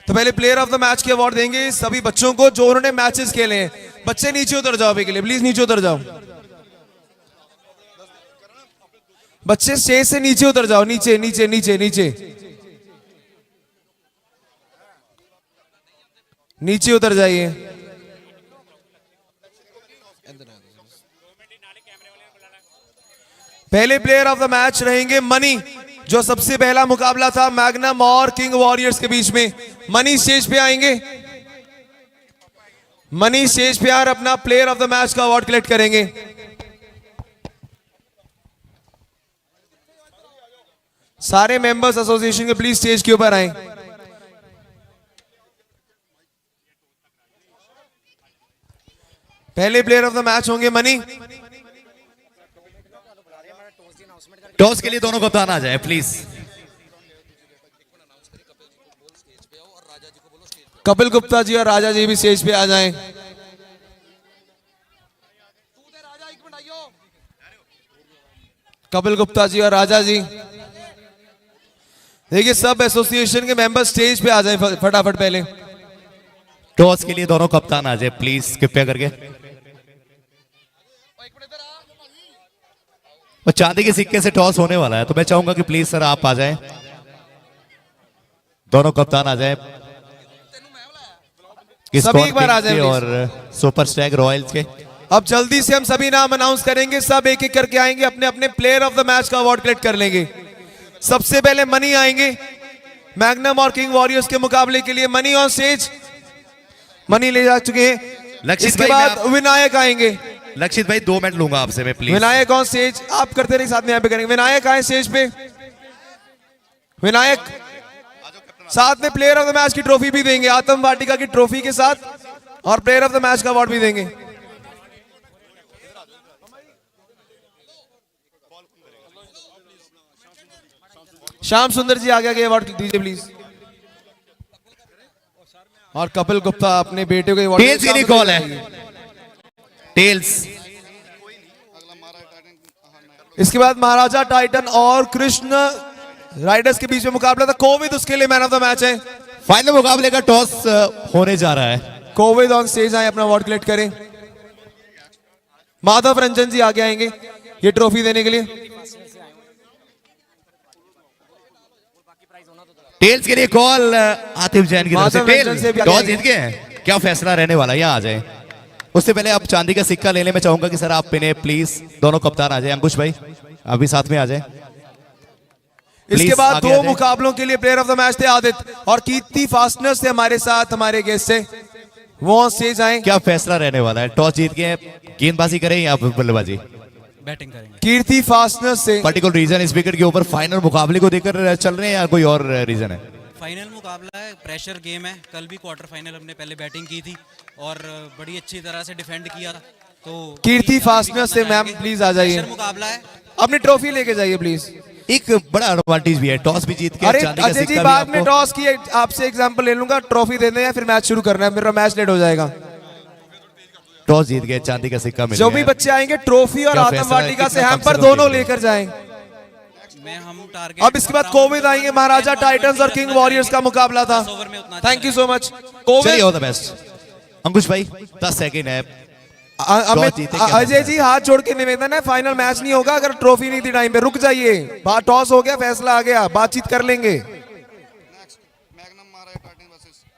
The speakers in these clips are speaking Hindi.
तो पहले प्लेयर ऑफ द मैच के अवार्ड देंगे सभी बच्चों को जो उन्होंने मैचेस खेले हैं। बच्चे नीचे उतर जाओ अभी के लिए, प्लीज नीचे उतर जाओ। बच्चे स्टेज से नीचे उतर जाओ, नीचे नीचे नीचे नीचे नीचे उतर जाइए। पहले प्लेयर ऑफ द मैच रहेंगे मनी, जो सबसे पहला मुकाबला था मैग्नम और किंग वॉरियर्स के बीच में। मनी स्टेज पे आएंगे। मनी स्टेज पे आकर अपना प्लेयर ऑफ द मैच का अवार्ड कलेक्ट करेंगे। सारे मेंबर्स एसोसिएशन के प्लीज स्टेज के ऊपर आए। पहले प्लेयर ऑफ द मैच होंगे मनी। टॉस के लिए दोनों कप्तान आ जाए प्लीज। कपिल गुप्ता जी और राजा जी भी स्टेज पे आ जाएं। कपिल गुप्ता जी और राजा जी, देखिए सब एसोसिएशन के मेंबर स्टेज पे आ जाएं फटाफट। पहले टॉस के लिए दोनों कप्तान आ जाए प्लीज, कृपया करके। और चांदी के सिक्के से टॉस होने वाला है, तो मैं चाहूंगा कि प्लीज सर आप आ जाएं, दोनों कप्तान आ जाएं। सभी एक बार आ जाएं और सुपर स्टैग रॉयल्स के। अब जल्दी से हम सभी नाम अनाउंस करेंगे, सब एक एक करके आएंगे, अपने अपने प्लेयर ऑफ द मैच का अवार्ड कलेक्ट कर लेंगे। सबसे पहले मनी आएंगे मैग्नम और किंग वॉरियर्स के मुकाबले के लिए। मनी ऑन स्टेज, मनी ले जा चुके हैं। इसके बाद विनायक आएंगे। लक्षित भाई 2 मिनट लूंगा आपसे मैं प्लीज। विनायक ऑन स्टेज, आप करते रहिए साथ में यहाँ पे करेंगे। विनायक आए स्टेज पे। विनायक साथ में प्लेयर ऑफ द मैच की ट्रॉफी भी देंगे, आतम वाटिका की ट्रॉफी के साथ, और प्लेयर ऑफ द मैच का अवार्ड भी देंगे। श्याम सुंदर जी आगे आगे अवार्ड दीजिए प्लीज। और कपिल गुप्ता अपने बेटे को अवार्ड। टेल्स के लिए कॉल है, टेल्स। इसके बाद महाराजा टाइटन और कृष्ण राइडर्स के बीच में मुकाबला था। कोविद उसके लिए मैन ऑफ द मैच है। फाइनल मुकाबले का टॉस होने जा रहा है। कोविद ऑन स्टेज आए, अपना अवार्ड कलेक्ट करें। माधव रंजन जी आगे आएंगे ये ट्रॉफी देने के लिए। टेल्स के लिए कॉल आतिफ जैन की तरफ से। टेल्स टॉस जीत गए हैं, क्या फैसला रहने वाला है? यहाँ आ जाए। उससे पहले आप चांदी का सिक्का लेने में चाहूंगा कि सर आप पिने प्लीज, दोनों कप्तान आ जाए। अंकुश भाई अभी साथ में आ जाए। इसके बाद 2 मुकाबलों के लिए प्लेयर ऑफ द मैच थे आदित्य और कीर्ति फास्टनर से हमारे साथ हमारे गेस्ट से, वो ऑन स्टेज आए। क्या फैसला रहने वाला है? टॉस जीत के गेंदबाजी करें या बल्लेबाजी? बैटिंग करेंगे। कीर्ति फास्टनर से। पर्टिकुलर रीजन इस विकेट के ऊपर फाइनल मुकाबले को देखकर चल रहे हैं या कोई और रीजन है? फाइनल मुकाबला है, प्रेशर गेम है। कल भी क्वार्टर फाइनल हमने पहले बैटिंग की थी और बड़ी अच्छी तरह से डिफेंड किया, तो कीर्ति फास्टनर से मैम प्लीज आ जाइए। मुकाबला है, अपनी ट्रॉफी लेके जाइए प्लीज। एक बड़ा एडवांटेज भी है, टॉस भी जीत के। अरे अजय जी बाद में टॉस की आपसे एग्जांपल ले लूंगा, ट्रॉफी दे दें या फिर मैच शुरू करना है, मेरा मैच लेट हो जाएगा। टॉस जीत गए, चांदी का सिक्का मिल गया। जो भी बच्चे आएंगे ट्रॉफी और आतम वाटिका से हैम्पर दोनों लेकर जाएं। अब इसके बाद कोविद आएंगे, महाराजा टाइटंस और किंग वॉरियर्स का मुकाबला था। Thank you so much Kovid. All the best. Ankush भाई 10 सेकंड है। अजय जी हाथ जोड़ के निवेदन है, फाइनल मैच नहीं होगा अगर ट्रॉफी नहीं थी टाइम पे। रुक जाइए, टॉस हो गया, फैसला आ गया, बातचीत कर लेंगे।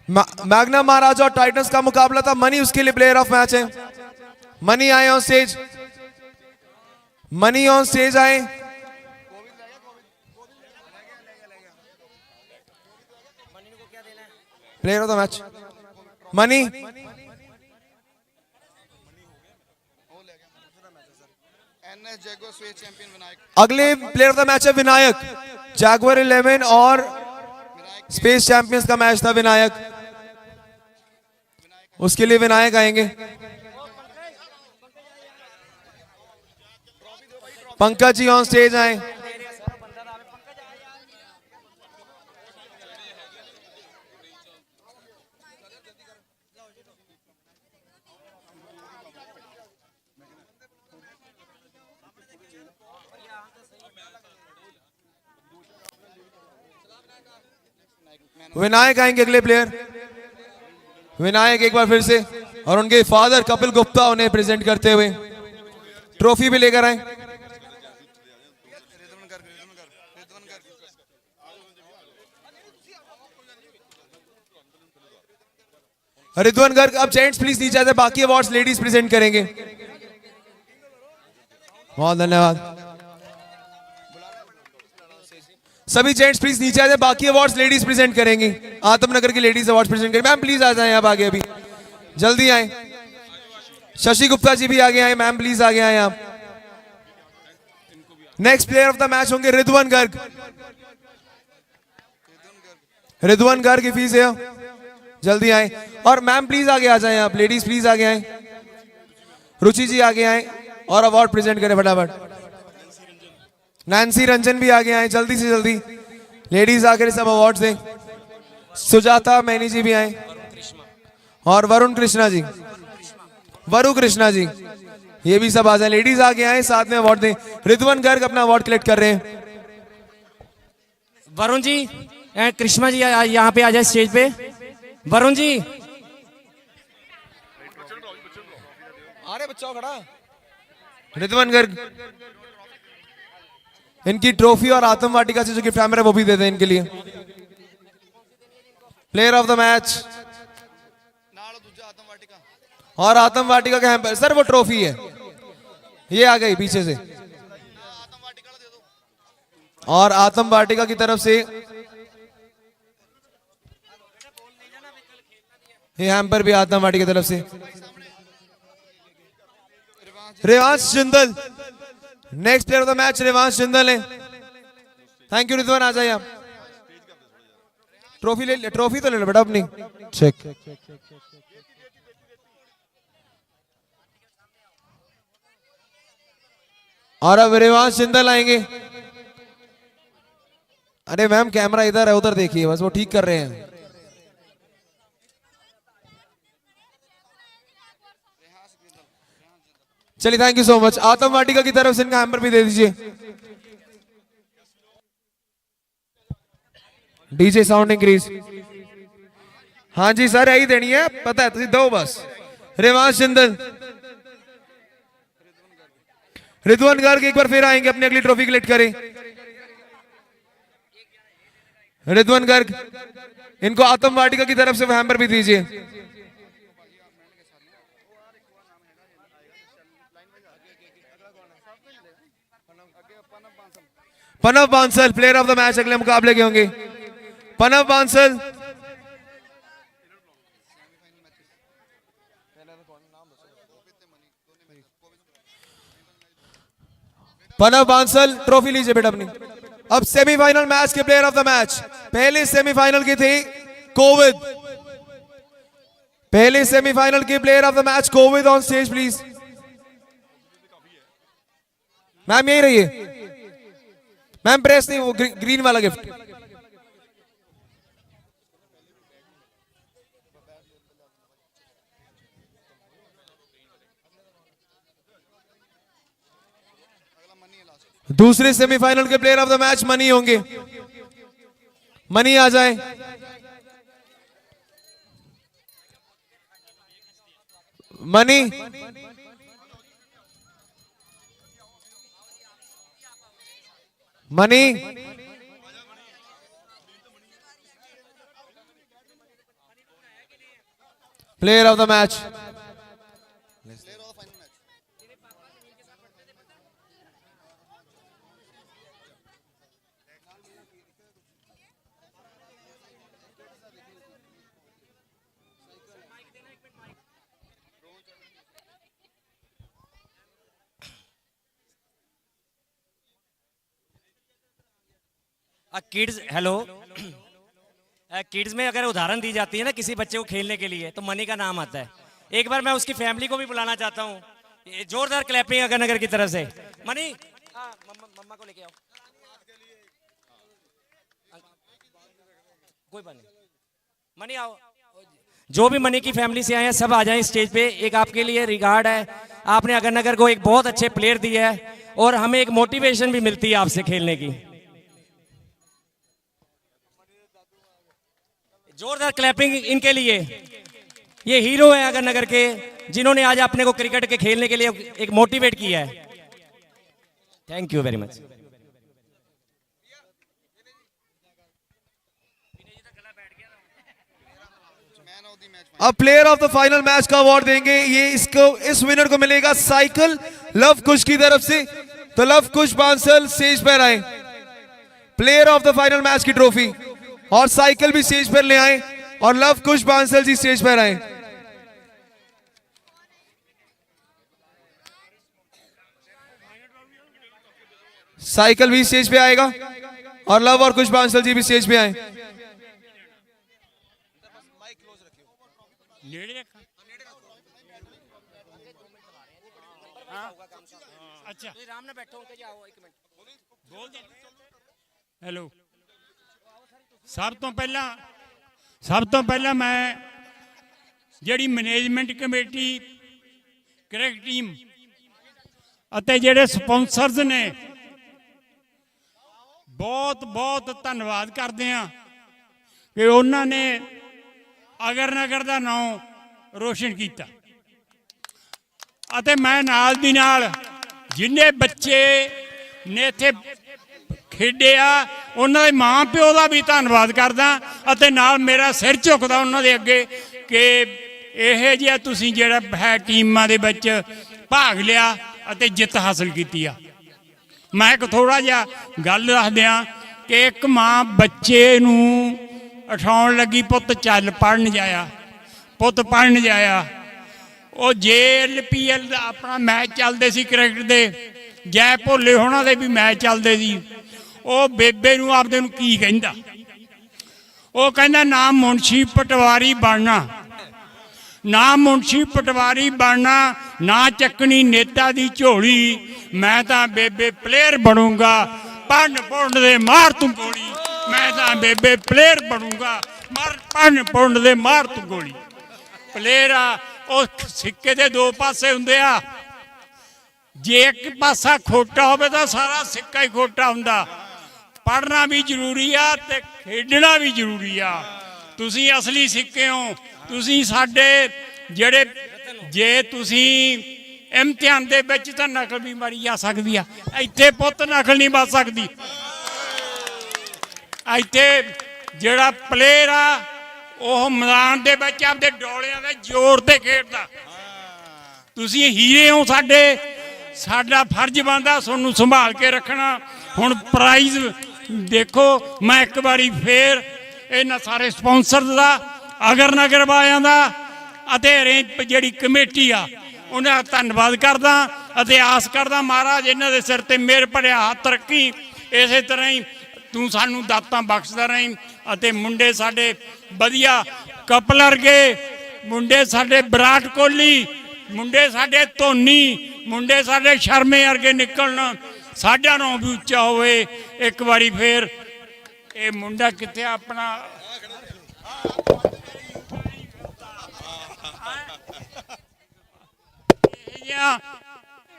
मैग्नम महाराजा और टाइटंस का मुकाबला था। मनी उसके लिए प्लेयर ऑफ मैच है। मनी आए on stage, Mani on stage आए। Player of the match Mani. अगले प्लेयर ऑफ द मैच है विनायक। जैगुआर 11 और स्पेस चैंपियंस का मैच था। विनायक, उसके लिए विनायक आएंगे। पंकज जी ऑन स्टेज आए। विनायक आएंगे अगले प्लेयर। विनायक एक बार फिर से, और उनके फादर कपिल गुप्ता उन्हें प्रेजेंट करते हुए ट्रॉफी भी लेकर आए। रिद्वन गर्ग, अब जेंट्स प्लीज नीचे आते, बाकी अवार्ड्स लेडीज प्रेजेंट करेंगे। बहुत धन्यवाद। सभी जेंट्स प्लीज नीचे आ जाए, बाकी अवार्ड्स लेडीज प्रेजेंट करेंगी। आत्मनगर की लेडीज अवार्ड्स प्रेजेंट करेंगे। मैम प्लीज आ जाएं आप आगे, अभी जल्दी आए। शशि गुप्ता जी भी आगे आए। मैम प्लीज आगे आए आप। Next player of the match होंगे Ridwan Garg. Ridwan Garg if he is here, जल्दी आए। और मैम प्लीज आगे आ जाएं आप, लेडीज प्लीज आगे आए। रुचि जी आगे आए और अवार्ड प्रेजेंट करें फटाफट। नैन्सी रंजन भी आगे आए, जल्दी से जल्दी लेडीज आकर सब अवार्ड दें। सुजाता मैनी जी भी आए और वरुण कृष्णा जी, वरु कृष्णा जी, ये भी सब आ जाए। लेडीज आगे आए, साथ में अवार्ड दें। रिद्वन गर्ग अपना अवार्ड कलेक्ट कर रहे हैं। वरुण जी, कृष्णा जी यहाँ पे आ जाए स्टेज पे। वरुण जी, अरे बच्चा खड़ा। रिद्वन गर्ग, इनकी ट्रॉफी और आत्म वाटिका से जो गिफ्ट हैम्पर है वो भी दे दें इनके लिए। प्लेयर ऑफ द मैच और आत्म वाटिका का हैम्पर। सर वो ट्रॉफी है, ये आ गई पीछे से। और आत्म वाटिका की तरफ से ये हैम्पर भी आत्म वाटिका की तरफ से। Revansh Jindal, next player of the match Revansh Jindal है। थैंक यू रिद्वन, आ जाइए आप। ट्रॉफी ले, ट्रॉफी तो ले लो बेटा अपनी। चेक। और अब रेवांश जिंदल आएंगे। अरे मैम कैमरा इधर है, उधर देखिए, बस वो ठीक कर रहे हैं। चलिए थैंक यू सो मच। आत्म वाटिका की तरफ से इनका हैम्पर भी दे दीजिए। DJ sound increase. हाँ जी सर, यही देनी है, पता है, तुम दो बस। रेवांश जिंदल, रिद्वन गर्ग एक बार फिर आएंगे, अपनी अगली ट्रॉफी कलेक्ट करें। रिद्वन गर्ग, इनको आत्म वाटिका की तरफ से हैम्पर भी दीजिए। Panav Bansal player of the match अगले मुकाबले के होंगे। पनव बांसल, पनव बांसल ट्रॉफी लीजिए बेटा अपनी। अब सेमीफाइनल मैच के प्लेयर ऑफ द मैच। पहले सेमीफाइनल की थी कोविद। पहले सेमीफाइनल के player of the match Kovid on stage please. Ma'am यही रहिए मैम, प्रेस नहीं, वो ग्रीन वाला गिफ्ट। दूसरे सेमीफाइनल के player of the match money होंगे। मनी आ जाए। Money, money, player of the match. Kids, hello. Kids में अगर उदाहरण दी जाती है ना किसी बच्चे को खेलने के लिए, तो मनी का नाम आता है। एक बार मैं उसकी फैमिली को भी बुलाना चाहता हूँ। जोरदार क्लैपिंग अगर नगर की तरफ से। मनी, मम्मा को लेके आओ, कोई बात नहीं, मनी आओ, जो भी मनी की फैमिली से आए हैं सब आ जाएं स्टेज पे। एक आपके लिए रिगार्ड है, आपने अगरनगर को एक बहुत अच्छे प्लेयर दिया है और हमें एक मोटिवेशन भी मिलती है आपसे खेलने की। जोरदार क्लैपिंग इनके लिए। ये हीरो हैं अगरनगर के, जिन्होंने आज अपने को क्रिकेट के खेलने के लिए एक मोटिवेट किया है। Thank you very much. अब player of the final match का अवार्ड देंगे, ये इस विनर को मिलेगा साइकिल लव कुश की तरफ से। तो लव कुश बांसल स्टेज पर आए, player of the final match की ट्रॉफी और साइकिल भी स्टेज पर ले आए और लव कुश बांसल जी स्टेज पर आए। साइकिल भी स्टेज पे आएगा और लव और कुश बांसल जी भी स्टेज पे आए। अच्छा राम ने बैठो, जाओ एक मिनट बोल दे। हेलो, ਸਭ ਤੋਂ ਪਹਿਲਾਂ ਮੈਂ ਜਿਹੜੀ ਮੈਨੇਜਮੈਂਟ ਕਮੇਟੀ, ਕ੍ਰਿਕਟ ਟੀਮ ਅਤੇ ਜਿਹੜੇ ਸਪਾਂਸਰਸ ਨੇ ਬਹੁਤ ਧੰਨਵਾਦ ਕਰਦੇ ਹਾਂ ਕਿ ਉਹਨਾਂ ਨੇ ਅਗਰਨਗਰ ਦਾ ਨਾਮ ਰੋਸ਼ਨ ਕੀਤਾ। ਅਤੇ ਮੈਂ ਨਾਲ ਦੀ ਨਾਲ ਜਿੰਨੇ ਬੱਚੇ ਨੇ ਇੱਥੇ ਖੇਡਿਆ ਉਹਨਾਂ ਦੇ ਮਾਂ ਪਿਓ ਦਾ ਵੀ ਧੰਨਵਾਦ ਕਰਦਾ ਅਤੇ ਨਾਲ ਮੇਰਾ ਸਿਰ ਝੁਕਦਾ ਉਹਨਾਂ ਦੇ ਅੱਗੇ ਕਿ ਇਹ ਜਿਹਾ ਤੁਸੀਂ ਜਿਹੜਾ ਹੈ ਟੀਮਾਂ ਦੇ ਵਿੱਚ ਭਾਗ ਲਿਆ ਅਤੇ ਜਿੱਤ ਹਾਸਲ ਕੀਤੀ ਆ। ਮੈਂ ਇੱਕ ਥੋੜਾ ਜਿਹਾ ਗੱਲ ਦੱਸ ਦਿਆਂ ਕਿ ਇੱਕ ਮਾਂ ਬੱਚੇ ਨੂੰ ਉਠਾਉਣ ਲੱਗੀ, ਪੁੱਤ ਚੱਲ ਪੜ੍ਹਨ ਜਾਇਆ, ਪੁੱਤ ਪੜ੍ਹਨ ਜਾਇਆ। ਉਹ JLPL ਦਾ ਆਪਣਾ ਮੈਚ ਚੱਲਦੇ ਸੀ ਕ੍ਰਿਕਟ ਦੇ, ਜੈ ਭੋਲੇ ਹੋਣਾ ਦੇ ਵੀ ਮੈਚ ਚੱਲਦੇ ਸੀ। ਉਹ ਬੇਬੇ ਨੂੰ ਆਪਦੇ ਨੂੰ ਕੀ ਕਹਿੰਦਾ, ਉਹ ਕਹਿੰਦਾ ਨਾ ਮੁਨਸ਼ੀ ਪਟਵਾਰੀ ਬਣਨਾ, ਨਾ ਮੁਨਸ਼ੀ ਪਟਵਾਰੀ ਬਣਨਾ, ਨਾ ਚੱਕਣੀ ਨੇਤਾ ਦੀ ਝੋਲੀ, ਮੈਂ ਤਾਂ ਬੇਬੇ ਪਲੇਅਰ ਬਣੂੰਗਾ, ਪੜ੍ਹਨ ਪੁੜਨ ਦੇ ਮਾਰ ਤੂੰ ਗੋਲੀ, ਮੈਂ ਤਾਂ ਬੇਬੇ ਪਲੇਅਰ ਬਣੂੰਗਾ, ਪੜ੍ਹਨ ਪੁੜਨ ਦੇ ਮਾਰ ਤੂੰ ਗੋਲੀ। ਪਲੇਅਰ ਆ ਉਹ ਸਿੱਕੇ ਦੇ ਦੋ ਪਾਸੇ ਹੁੰਦੇ ਆ, ਜੇ ਇੱਕ ਪਾਸਾ ਖੋਟਾ ਹੋਵੇ ਤਾਂ ਸਾਰਾ ਸਿੱਕਾ ਹੀ ਖੋਟਾ ਹੁੰਦਾ। ਪੜ੍ਹਨਾ ਵੀ ਜ਼ਰੂਰੀ ਆ ਤੇ ਖੇਡਣਾ ਵੀ ਜ਼ਰੂਰੀ ਆ। ਤੁਸੀਂ ਅਸਲੀ ਸਿੱਕੇ ਹੋ, ਤੁਸੀਂ ਸਾਡੇ ਜਿਹੜੇ, ਜੇ ਤੁਸੀਂ ਇਮਤਿਹਾਨ ਦੇ ਵਿੱਚ ਤਾਂ ਨਕਲ ਵੀ ਮਾਰੀ ਜਾ ਸਕਦੀ ਆ, ਇੱਥੇ ਪੁੱਤ ਨਕਲ ਨਹੀਂ ਵੱਜ ਸਕਦੀ। ਇੱਥੇ ਜਿਹੜਾ ਪਲੇਅਰ ਆ ਉਹ ਮੈਦਾਨ ਦੇ ਵਿੱਚ ਆਪਦੇ ਡੋਲਿਆਂ ਦੇ ਜ਼ੋਰ ਤੇ ਖੇਡਦਾ। ਤੁਸੀਂ ਹੀਰੇ ਹੋ ਸਾਡੇ, ਸਾਡਾ ਫਰਜ਼ ਬਣਦਾ ਤੁਹਾਨੂੰ ਸੰਭਾਲ ਕੇ ਰੱਖਣਾ। ਹੁਣ ਪ੍ਰਾਈਜ਼ ਦੇਖੋ, ਮੈਂ ਇੱਕ ਵਾਰੀ ਫੇਰ ਇਹਨਾਂ ਸਾਰੇ ਸਪਾਂਸਰ ਦਾ, ਅਗਰਨਗਰ ਵਾਲਿਆਂ ਦਾ ਅਤੇ ਜਿਹੜੀ ਕਮੇਟੀ ਆ ਉਹਨਾਂ ਦਾ ਧੰਨਵਾਦ ਕਰਦਾ ਅਤੇ ਆਸ ਕਰਦਾ ਮਹਾਰਾਜ ਇਹਨਾਂ ਦੇ ਸਿਰ ਤੇ ਮਿਹਰ ਭਰਿਆ ਹੱਥ ਰੱਖੀ, ਇਸੇ ਤਰ੍ਹਾਂ ਹੀ ਤੂੰ ਸਾਨੂੰ ਦਾਤਾਂ ਬਖਸ਼ਦਾ ਰਹੀਂ। ਅਤੇ ਮੁੰਡੇ ਸਾਡੇ ਵਧੀਆ ਕਪਲ ਵਰਗੇ, ਮੁੰਡੇ ਸਾਡੇ ਵਿਰਾਟ ਕੋਹਲੀ, ਮੁੰਡੇ ਸਾਡੇ ਧੋਨੀ, ਮੁੰਡੇ ਸਾਡੇ ਸ਼ਰਮੇ ਵਰਗੇ ਨਿਕਲਣ, ਸਾਡਾ ਨਾਂ ਵੀ ਉੱਚਾ ਹੋਵੇ। ਇੱਕ ਵਾਰੀ ਫੇਰ ਇਹ ਮੁੰਡਾ ਕਿੱਥੇ ਆਪਣਾ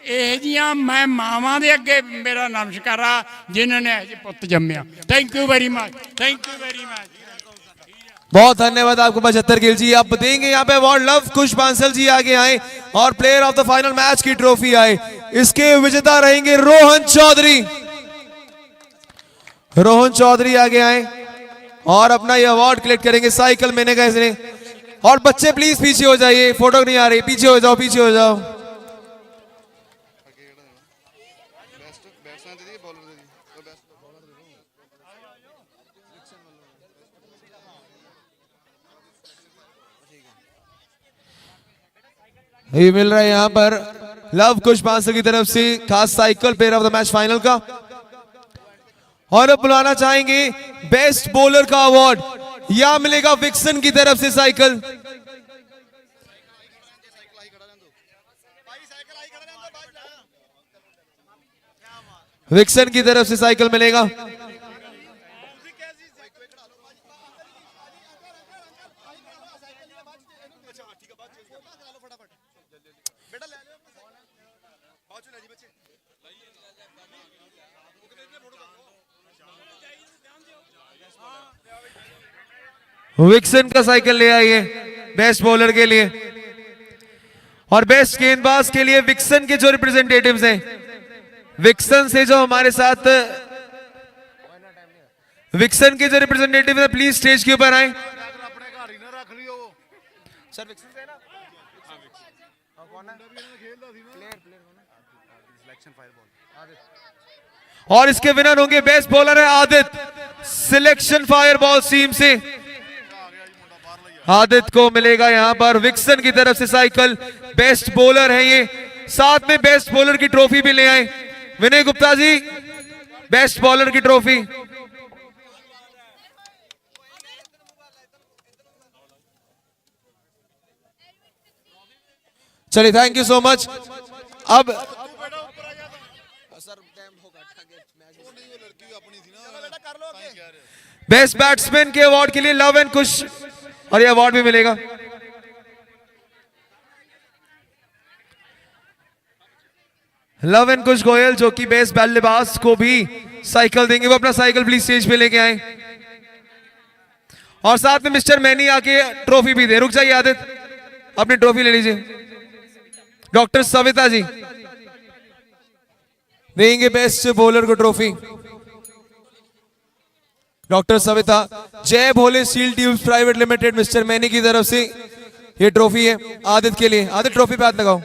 ਇਹ ਜੀਆਂ ਮੈਂ ਮਾਵਾਂ ਦੇ ਅੱਗੇ ਮੇਰਾ ਨਮਸਕਾਰਾ ਜਿਨ੍ਹਾਂ ਨੇ ਇਹ ਪੁੱਤ ਜੰਮਿਆ। Thank you very much, thank you very much. बहुत धन्यवाद आपको 75 गिल जी। आप देंगे यहाँ पे अवार्ड, लव कुश बांसल जी आगे आए और player of the final match की ट्रॉफी आए। इसके विजेता रहेंगे रोहन चौधरी। रोहन चौधरी आगे आए और अपना ये अवार्ड कलेक्ट करेंगे। साइकिल मैंने कहा इसने, और बच्चे प्लीज पीछे हो जाइए, फोटो नहीं आ रही, पीछे हो जाओ, पीछे हो जाओ। ये मिल रहा है यहाँ पर लव कुश बांसल की तरफ से खास cycle player of the match final का। और अब बुलाना चाहेंगे बेस्ट बॉलर का अवार्ड, यह मिलेगा विक्सन की तरफ से साइकिल। विक्सन की तरफ से साइकिल मिलेगा। विक्सन का साइकिल ले आइए बेस्ट बॉलर के लिए। और बेस्ट गेंदबाज के लिए विक्सन के जो रिप्रेजेंटेटिव्स हैं, विक्सन से जो हमारे साथ विक्सन के जो रिप्रेजेंटेटिव है प्लीज स्टेज के ऊपर आए। सर विक्सन से ना और इसके विनर होंगे बेस्ट बॉलर है Aditya, selection fire ball team से आदित्य को मिलेगा यहां पर विक्सन की तरफ से साइकिल। बेस्ट बॉलर है ये, साथ में बेस्ट बॉलर की ट्रॉफी भी ले आए विनय गुप्ता जी, बेस्ट बॉलर की ट्रॉफी। चलिए थैंक यू सो मच। अब बेस्ट बैट्समैन के अवार्ड के लिए लव एंड कुश और ये अवार्ड भी मिलेगा। लव एंड कुश गोयल जो कि बेस्ट बल्लेबाज को भी साइकिल देंगे, वो अपना साइकिल प्लीज स्टेज पे लेके आए और साथ में मिस्टर मैनी आके ट्रॉफी भी दे। रुक जाइए आदित्य, अपनी ट्रॉफी ले लीजिए। डॉक्टर सविता जी देंगे बेस्ट बॉलर को trophy. Doctor Savita, Jai Bhole steel tubes private limited mister Mani की तरफ से ये ट्रॉफी है आदित्य के लिए। आदित्य ट्रॉफी पे हाथ लगाओ।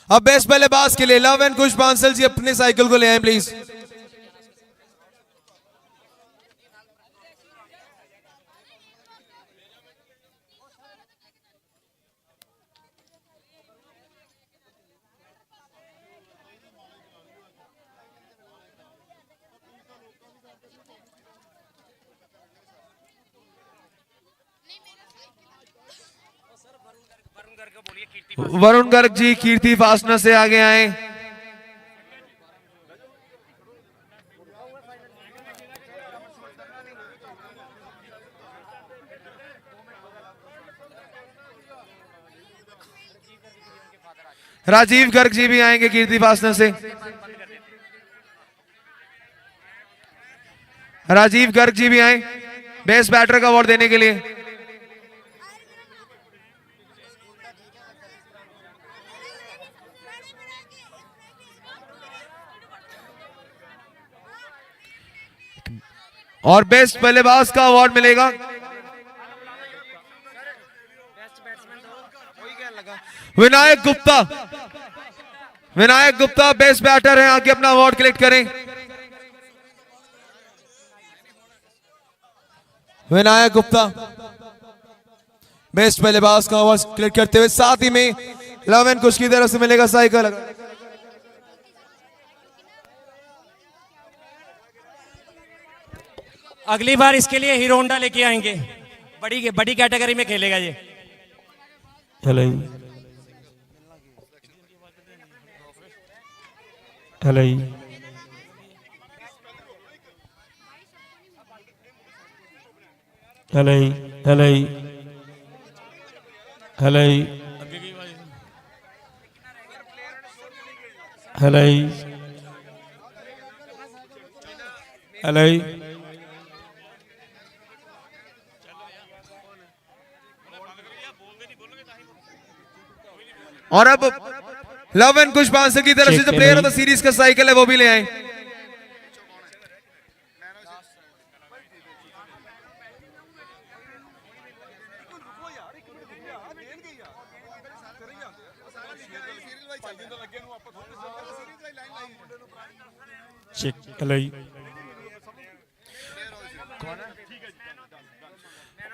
अब बेस्ट बल्लेबाज के लिए लव एंड कुश बांसल जी अपने साइकिल को ले आए प्लीज। वरुण गर्ग जी कीर्ति फास्टनर से आगे आए। राजीव गर्ग जी भी आएंगे कीर्ति फास्टनर से। राजीव गर्ग जी भी आए बेस्ट बैटर का अवार्ड देने के लिए। और बेस्ट बल्लेबाज का अवार्ड मिलेगा विनायक गुप्ता। विनायक गुप्ता बेस्ट बैटर हैं, आके अपना अवार्ड कलेक्ट करें। विनायक गुप्ता बेस्ट बल्लेबाज का अवार्ड कलेक्ट करते हुए साथ ही में लव एंड कुश की तरफ से मिलेगा साइकिल। अगली बार इसके लिए हीरो होंडा लेके आएंगे, बड़ी कैटेगरी में खेलेगा ये। Hello hello hello hello hello hello hello और अब लव एंड कुश बांसल की तरफ से जो प्लेयर ऑफ द सीरीज का साइकिल है वो भी ले आए।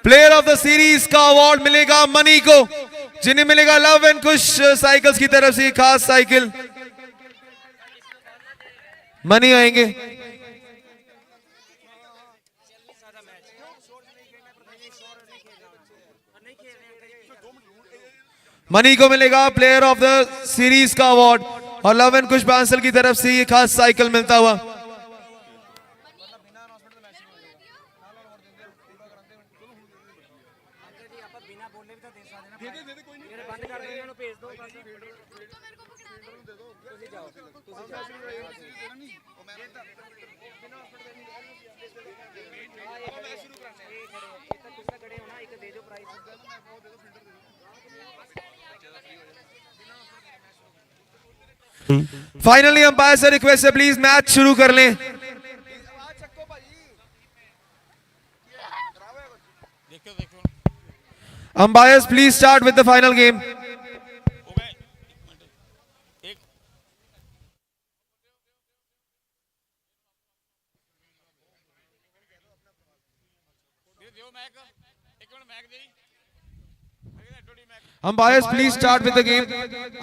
प्लेयर ऑफ द सीरीज का अवार्ड मिलेगा मनी को, जिन्हें मिलेगा लव एंड कुश साइकिल्स की तरफ से खास साइकिल। मनी आएंगे। मनी को मिलेगा प्लेयर ऑफ द सीरीज का अवार्ड और लव एंड कुश बांसल की तरफ से ये खास साइकिल मिलता हुआ। फाइनली अंपायर से रिक्वेस्ट है प्लीज मैच शुरू कर लें। Umpires please start with the final game. Umpires please start with the game.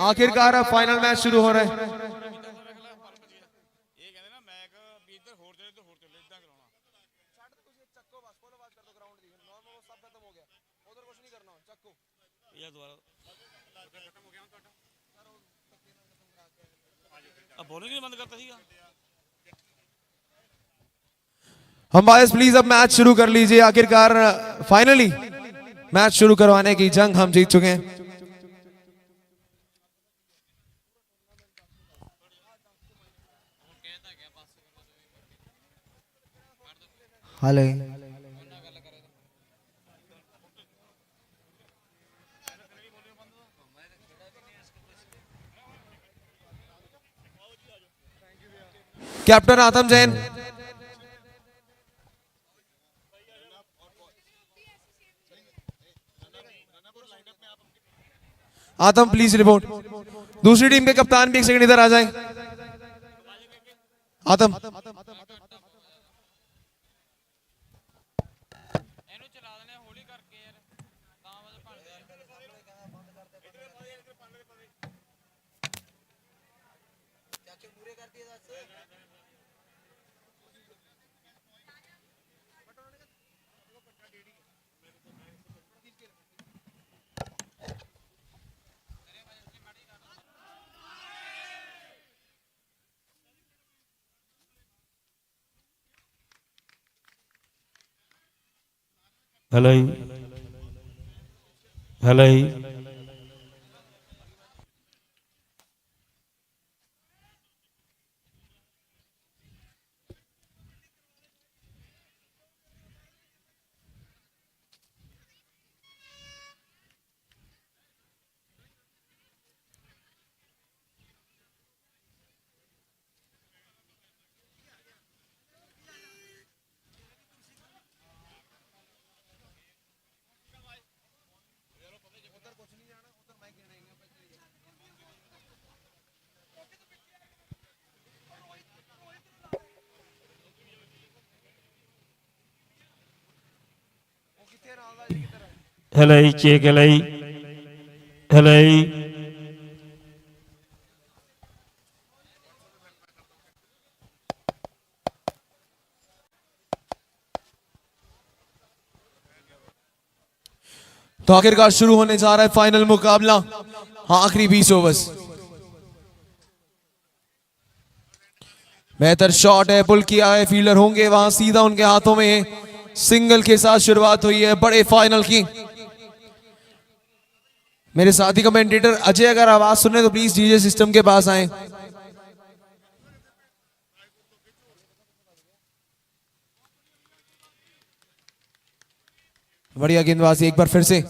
आखिरकार अब फाइनल मैच शुरू हो रहा है। अंपायर्स प्लीज अब मैच शुरू कर लीजिए। आखिरकार फाइनली मैच शुरू करवाने की जंग हम जीत चुके हैं। Hello captain Atam Jain. Atam please report. दूसरी टीम के कप्तान भी एक सेकंड इधर आ जाएं। Atam hello hello hello check hello hello तो आखिरकार शुरू होने जा रहा है फाइनल मुकाबला। आखिरी 20 ओवर्स। बेहतर शॉट है, पुल किया है, फील्डर होंगे वहां, सीधा उनके हाथों में सिंगल के साथ शुरुआत हुई है बड़े फाइनल की। मेरे साथी कमेंटेटर अजय अगर आवाज सुने तो प्लीज डीजे सिस्टम के पास आए। बढ़िया गेंदबाजी एक बार फिर से।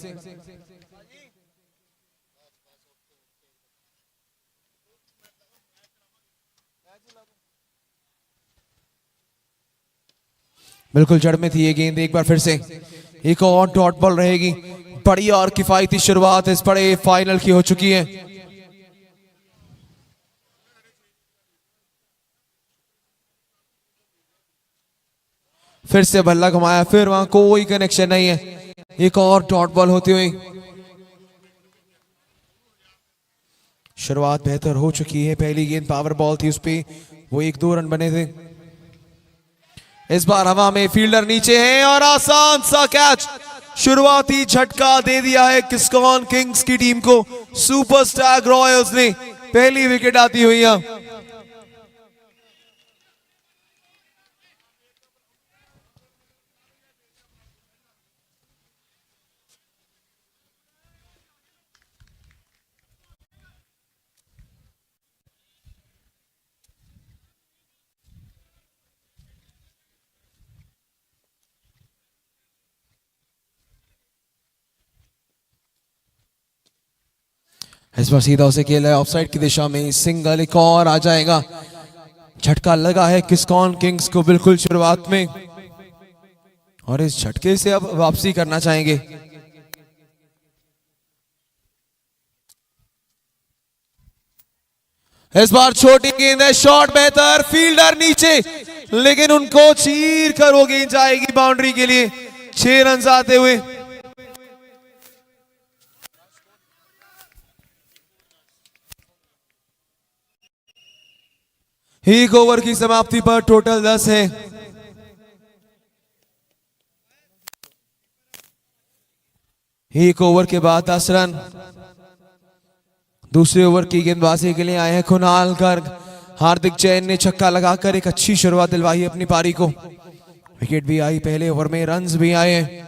बिल्कुल जड़ में थी ये गेंद। एक बार फिर से एक और डॉट बॉल रहेगी। बड़ी और किफायती शुरुआत इस बड़े फाइनल की हो चुकी है। फिर से बल्ला घुमाया, फिर वहां कोई कनेक्शन नहीं है। एक और डॉट बॉल होती हुई शुरुआत बेहतर हो चुकी है। पहली गेंद पावर बॉल थी, उस पे वो 1-2 रन बने थे। इस बार हवा में, फील्डर नीचे है और आसान सा कैच शुरुआती झटका दे दिया है किस्कॉन किंग्स की टीम को। सुपरस्टार रॉयल्स ने पहली विकेट आती हुई है। इस बार सीधा उसे खेला है ऑफसाइड की दिशा में, सिंगल एक और आ जाएगा। झटका लगा है किस्कॉन किंग्स को बिल्कुल शुरुआत में, और इस झटके से अब वापसी करना चाहेंगे। इस बार छोटी गेंद है, शॉट बेहतर, फील्डर नीचे, लेकिन उनको चीर कर वो गेंद जाएगी बाउंड्री के लिए। 6 रन आते हुए। एक ओवर की समाप्ति पर टोटल 10 है। एक ओवर के बाद 10 रन। दूसरे ओवर की गेंदबाजी के लिए आए हैं कुणाल गर्ग। हार्दिक जैन ने छक्का लगाकर एक अच्छी शुरुआत दिलवाई अपनी पारी को। विकेट भी आई पहले ओवर में, रन्स भी आए हैं।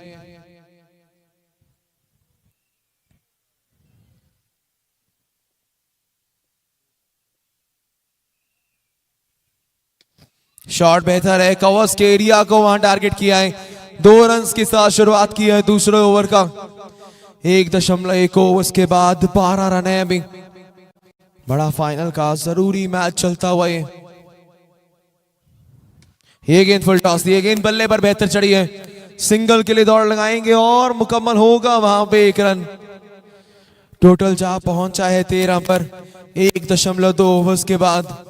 शॉट बेहतर है, कवर्स के एरिया को वहां टारगेट किया है। 2 रन के साथ शुरुआत की है दूसरे ओवर का। 1.1 ओवर्स के बाद 12 रन है अभी। बड़ा फाइनल का जरूरी मैच चलता हुआ है। ये गेंद फुल टॉस, ये गेंद बल्ले पर बेहतर चढ़ी है। सिंगल के लिए दौड़ लगाएंगे और मुकम्मल होगा वहां पे 1 रन। टोटल जा पहुंचा है 13 पर 1.2 ओवर्स के बाद।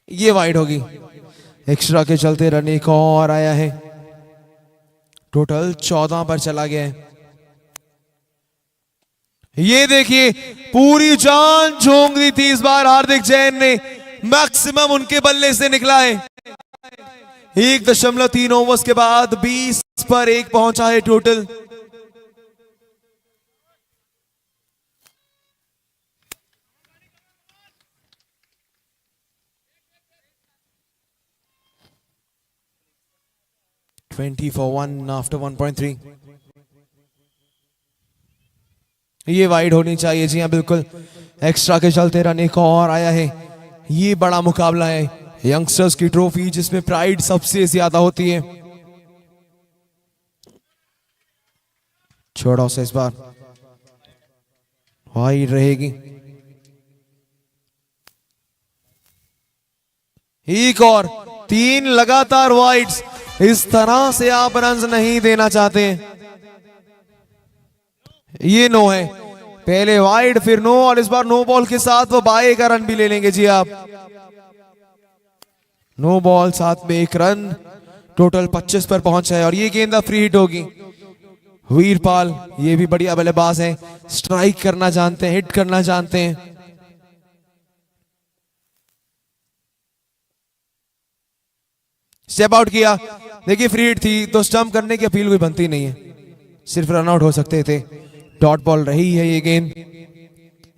ये वाइड होगी। एक्स्ट्रा के चलते रन एक और आया है। टोटल 14 पर चला गया है। ये देखिए पूरी जान झोंक दी थी इस बार हार्दिक जैन ने। मैक्सिमम उनके बल्ले से निकला है। 1.3 ओवर्स के बाद 20 पर 1 पहुंचा है टोटल। $20 for 1 after 1.3। ये वाइड होनी चाहिए। जी हाँ बिल्कुल। एक्स्ट्रा के चलते रन एक और आया है। ये बड़ा मुकाबला है, यंगस्टर्स की ट्रॉफी जिसमें प्राइड सबसे ज्यादा होती है। छोड़ा उसे, इस बार वाइड रहेगी। एक और 3 लगातार वाइड्स। इस तरह से आप रन्स नहीं देना चाहते। ये नो है, पहले वाइड फिर नो, और इस बार नो बॉल के साथ वो बाए का रन भी ले लेंगे। जी आप नो बॉल साथ में 1 रन। टोटल 25 पर पहुंचा है और ये गेंद फ्री हिट होगी। वीरपाल ये भी बढ़िया बल्लेबाज है, स्ट्राइक करना जानते हैं, हिट करना जानते हैं। स्टेप आउट किया, देखिए फ्री हिट थी तो स्टंप करने की अपील कोई बनती नहीं है, सिर्फ रन आउट हो सकते थे। डॉट बॉल रही है ये गेंद।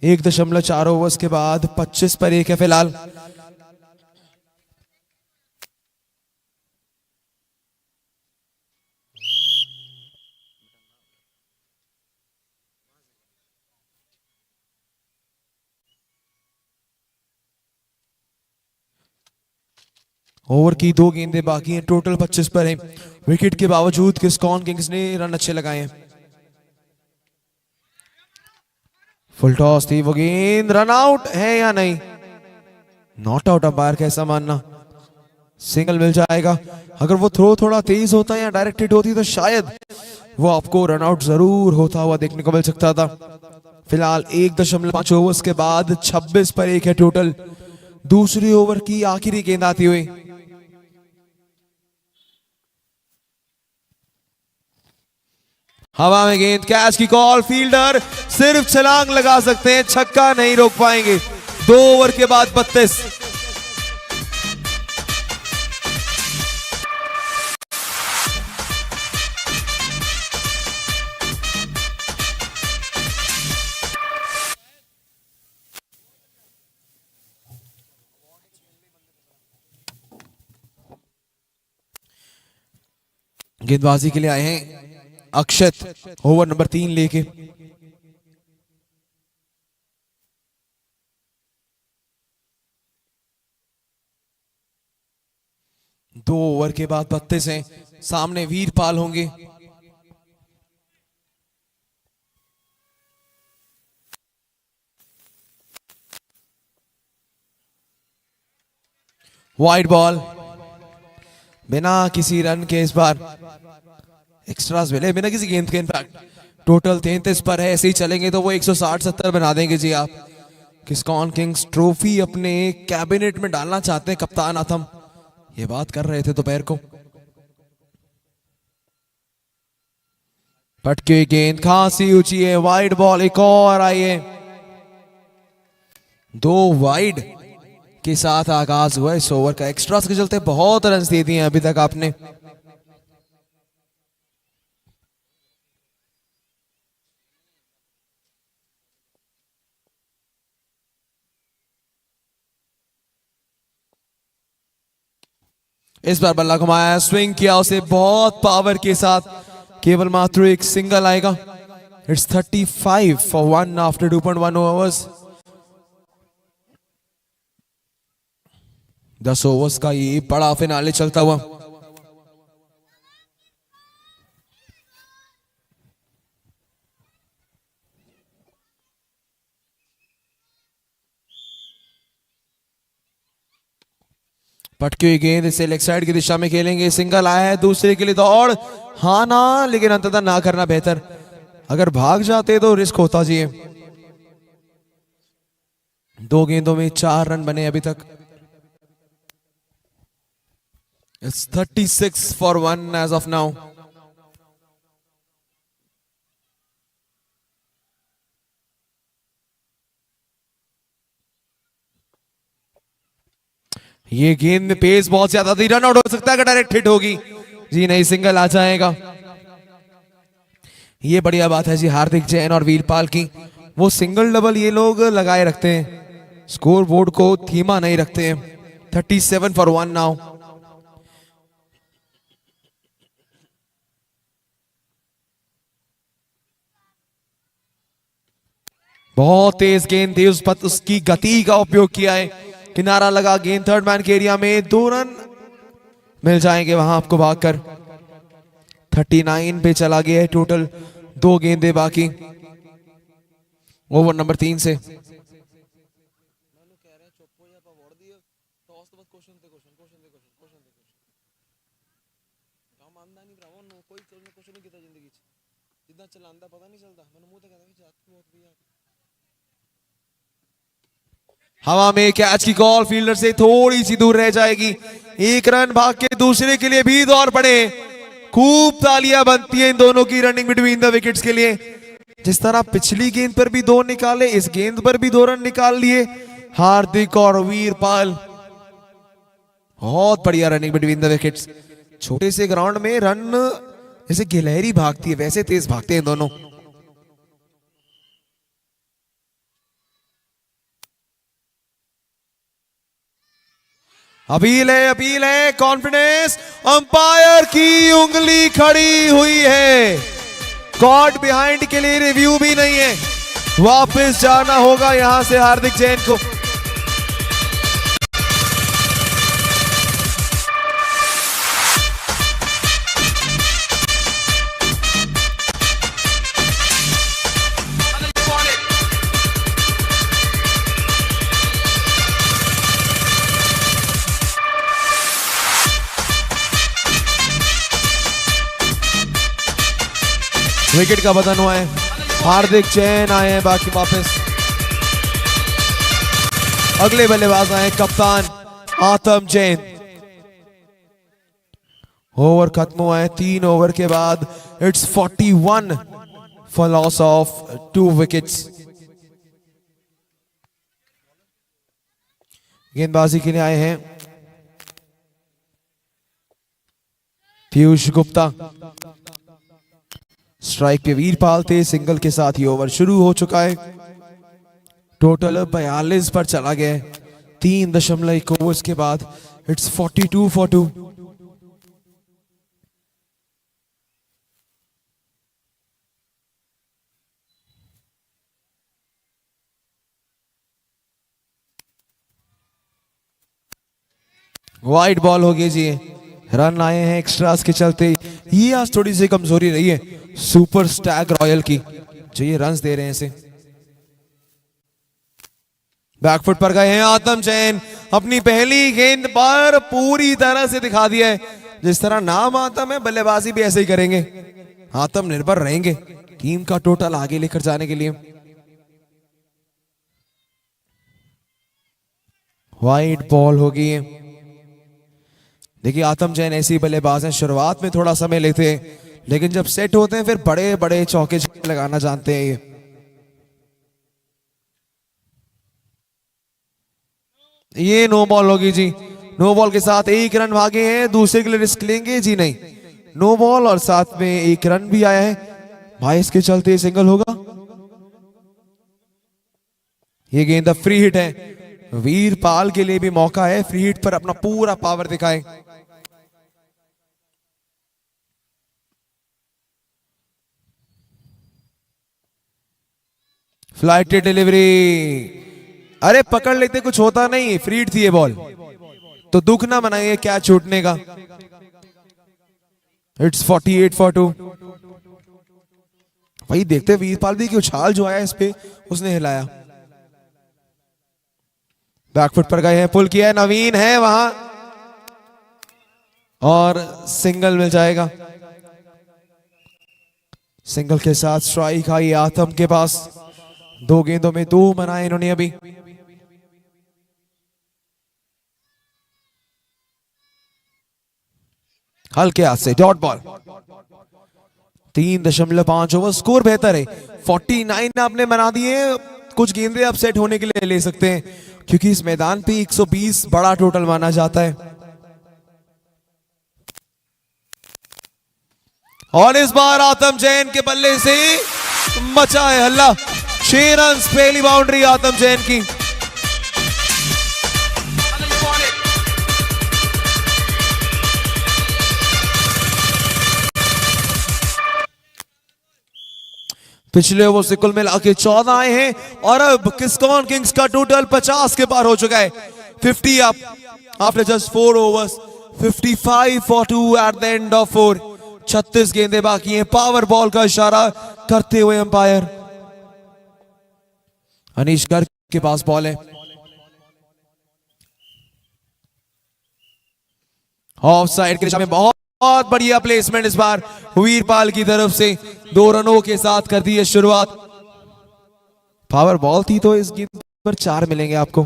1.4 ओवर्स के बाद 25 पर 1 है फिलहाल। ओवर की 2 गेंदें बाकी हैं, टोटल 25 पर है। विकेट के बावजूद किस्कॉन किंग्स ने रन अच्छे लगाए हैं। फुल टॉस थी वो गेंद, रन आउट है या नहीं? नॉट आउट अंपायर कैसा मानना, सिंगल मिल जाएगा। अगर वो थ्रो थोड़ा तेज होता या डायरेक्ट हिट होती तो शायद वो आपको रन आउट जरूर होता हुआ देखने को मिल सकता था। फिलहाल 1.5 ओवर्स के बाद 26 पर 1 है टोटल। दूसरी ओवर की आखिरी गेंद आती हुई। हवा में गेंद, कैच की कॉल, फील्डर सिर्फ छलांग लगा सकते हैं, छक्का नहीं रोक पाएंगे। 2 ओवर के बाद 32। गेंदबाजी के लिए आए हैं अक्षत, ओवर नंबर 3 लेके। दो ओवर के बाद 32 हैं, सामने वीरपाल होंगे। वाइड बॉल, बिना किसी रन के इस बार एक्स्ट्रास मिले, बिना किसी गेंद के। इनफैक्ट टोटल 33 पर है, ऐसे ही चलेंगे तो वो 160-70 बना देंगे जी। आप किस्कॉन किंग्स ट्रॉफी अपने कैबिनेट में डालना चाहते हैं, कप्तान आथम ये बात कर रहे थे दोपहर को। पटके गेंद खासी ऊंची है, वाइड बॉल एक और आई है। 2 वाइड के साथ आगाज हुआ इस ओवर का। एक्स्ट्रास के चलते बहुत रन दे दिए अभी तक आपने। इस बार बल्ला घुमाया, स्विंग किया उसे बहुत पावर के साथ, केवल मात्र एक सिंगल आएगा। It's 35 for 1 after 2.1 overs. 10 overs का ये बड़ा फिनाले चलता हुआ। पटकी हुई गेंद, इसे लेग साइड की दिशा में खेलेंगे। सिंगल आया है, दूसरे के लिए दौड़, हाँ ना, लेकिन अंततः ना करना बेहतर। अगर भाग जाते तो रिस्क होता जी। 2 गेंदों में 4 रन बने अभी तक। It's 36 for 1 as of now. ये गेंद में पेस बहुत ज्यादा थी, रन आउट हो सकता है अगर डायरेक्ट हिट होगी जी। नहीं, सिंगल आ जाएगा। ये बढ़िया बात है जी हार्दिक जैन और वीरपाल की, वो सिंगल डबल ये लोग लगाए रखते हैं, स्कोर बोर्ड को धीमा नहीं रखते हैं। 37 for 1 नाउ। बहुत तेज गेंद थी, उस पर उसकी गति का उपयोग किया है, किनारा लगा गेंद थर्ड मैन के एरिया में। 2 रन मिल जाएंगे वहां आपको भागकर। 39 पे चला गया है टोटल, 2 गेंदे बाकी ओवर नंबर 3 से। हवा में कैच की कॉल, फील्डर से थोड़ी सी दूर रह जाएगी। 1 रन भाग के दूसरे के लिए भी दौड़ पड़े। खूब तालियां बनती हैं इन दोनों की रनिंग बिटवीन द विकेट्स के लिए। जिस तरह पिछली गेंद पर भी 2 निकाले, इस गेंद पर भी 2 रन निकाल लिए हार्दिक और वीरपाल। बहुत बढ़िया रनिंग बिटवीन द विकेट्स। छोटे से ग्राउंड में रन जैसे गिलहरी भागती है वैसे तेज भागते हैं दोनों। अपील है, कॉन्फिडेंस। अंपायर की उंगली खड़ी हुई है, कॉट बिहाइंड के लिए रिव्यू भी नहीं है, वापस जाना होगा यहां से हार्दिक जैन को। विकेट का बदन हुआ है, हार्दिक जैन आए हैं बाकी वापस। अगले बल्लेबाज आए कप्तान आतम जैन। ओवर खत्म हुआ है 3 ओवर के बाद। It's 41 for loss of 2 wickets. गेंदबाजी के लिए आए हैं पीयूष गुप्ता। स्ट्राइक पे वीरपाल थे, सिंगल के साथ ही ओवर शुरू हो चुका है। टोटल 42 पर चला गया है 3.1 ओवर्स के बाद। It's 42 for 2। वाइड बॉल हो गई जी, रन आए हैं एक्स्ट्रास के चलते। ये आज थोड़ी सी कमजोरी रही है सुपर स्टैग रॉयल की, जो ये रन्स दे रहे हैं इसे। बैकफुट पर गए हैं आतम जैन, अपनी पहली गेंद पर पूरी तरह से दिखा दिया है। जिस तरह नाम आतम है, बल्लेबाजी भी ऐसे ही करेंगे। आत्मनिर्भर रहेंगे टीम का टोटल आगे लेकर जाने के लिए। वाइड बॉल हो गई है। देखिए आतम जैन ऐसी बल्लेबाज हैं, शुरुआत में थोड़ा समय लेते हैं, लेकिन जब सेट होते हैं फिर बड़े बड़े चौके लगाना जानते हैं ये। ये नो बॉल होगी जी, नो बॉल के साथ एक रन भागे हैं। दूसरे के लिए रिस्क लेंगे जी नहीं, नो बॉल और साथ में एक रन भी आया है भाई, इसके चलते सिंगल होगा। ये गेंद फ्री हिट है, वीरपाल के लिए भी मौका है फ्री हिट पर अपना पूरा पावर दिखाएं। फ्लाइट डिलीवरी, अरे पकड़ लेते कुछ होता नहीं, फ्री हिट थी ये बॉल, तो दुख ना मनाइए क्या छूटने का। It's 48 for 2। वही देखते वीरपाल भी की उछाल जो आया इस पे उसने हिलाया। बैकफुट पर गए हैं, पुल किया है, नवीन है वहां और सिंगल मिल जाएगा। सिंगल के साथ स्ट्राइक आई आतम के पास। 2 गेंदों में 2 बनाए इन्होंने अभी। हल्के हाथ से डॉट बॉल। 3.5 ओवर, स्कोर बेहतर है। 49 आपने बना दिए, कुछ गेंदे अब सेट होने के लिए ले सकते हैं, क्योंकि इस मैदान पे 120 बड़ा टोटल माना जाता है। और इस बार आतम जैन के बल्ले से मचा है हल्ला। 6 रन, पहली बाउंड्री आतम जैन की। पिछले ओवर से कुल मिला के 14 आए हैं और अब किस्कॉन किंग्स का टोटल 50 के पार हो चुका है। 50 up after just 4 overs, 55 for 2 at the end of 4। 36 गेंदें बाकी हैं। पावर बॉल का इशारा करते हुए अंपायर। अनीश गर्ग के पास बॉल है। ऑफ साइड के दिशा में बहुत बढ़िया प्लेसमेंट इस बार वीरपाल की तरफ से। 2 रनों के साथ कर दी है शुरुआत। पावर बॉल थी तो इस गेंद पर 4 मिलेंगे आपको।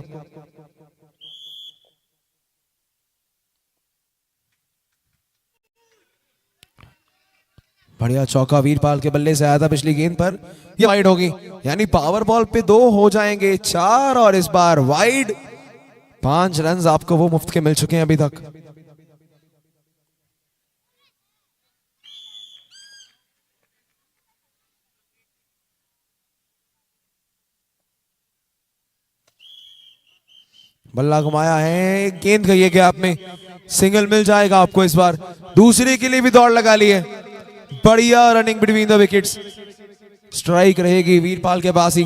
बढ़िया चौका वीरपाल के बल्ले से आया था पिछली गेंद पर, ये वाइड होगी, यानी पावर बॉल पे 2 हो जाएंगे 4 और इस बार वाइड। 5 रन आपको वो मुफ्त के मिल चुके हैं अभी तक। बल्ला घुमाया है, गेंद गई है गैप में, सिंगल मिल जाएगा आपको इस बार। दूसरे के लिए भी दौड़ लगा ली है। बढ़िया running between the wickets. Strike रहेगी वीरपाल के पास ही।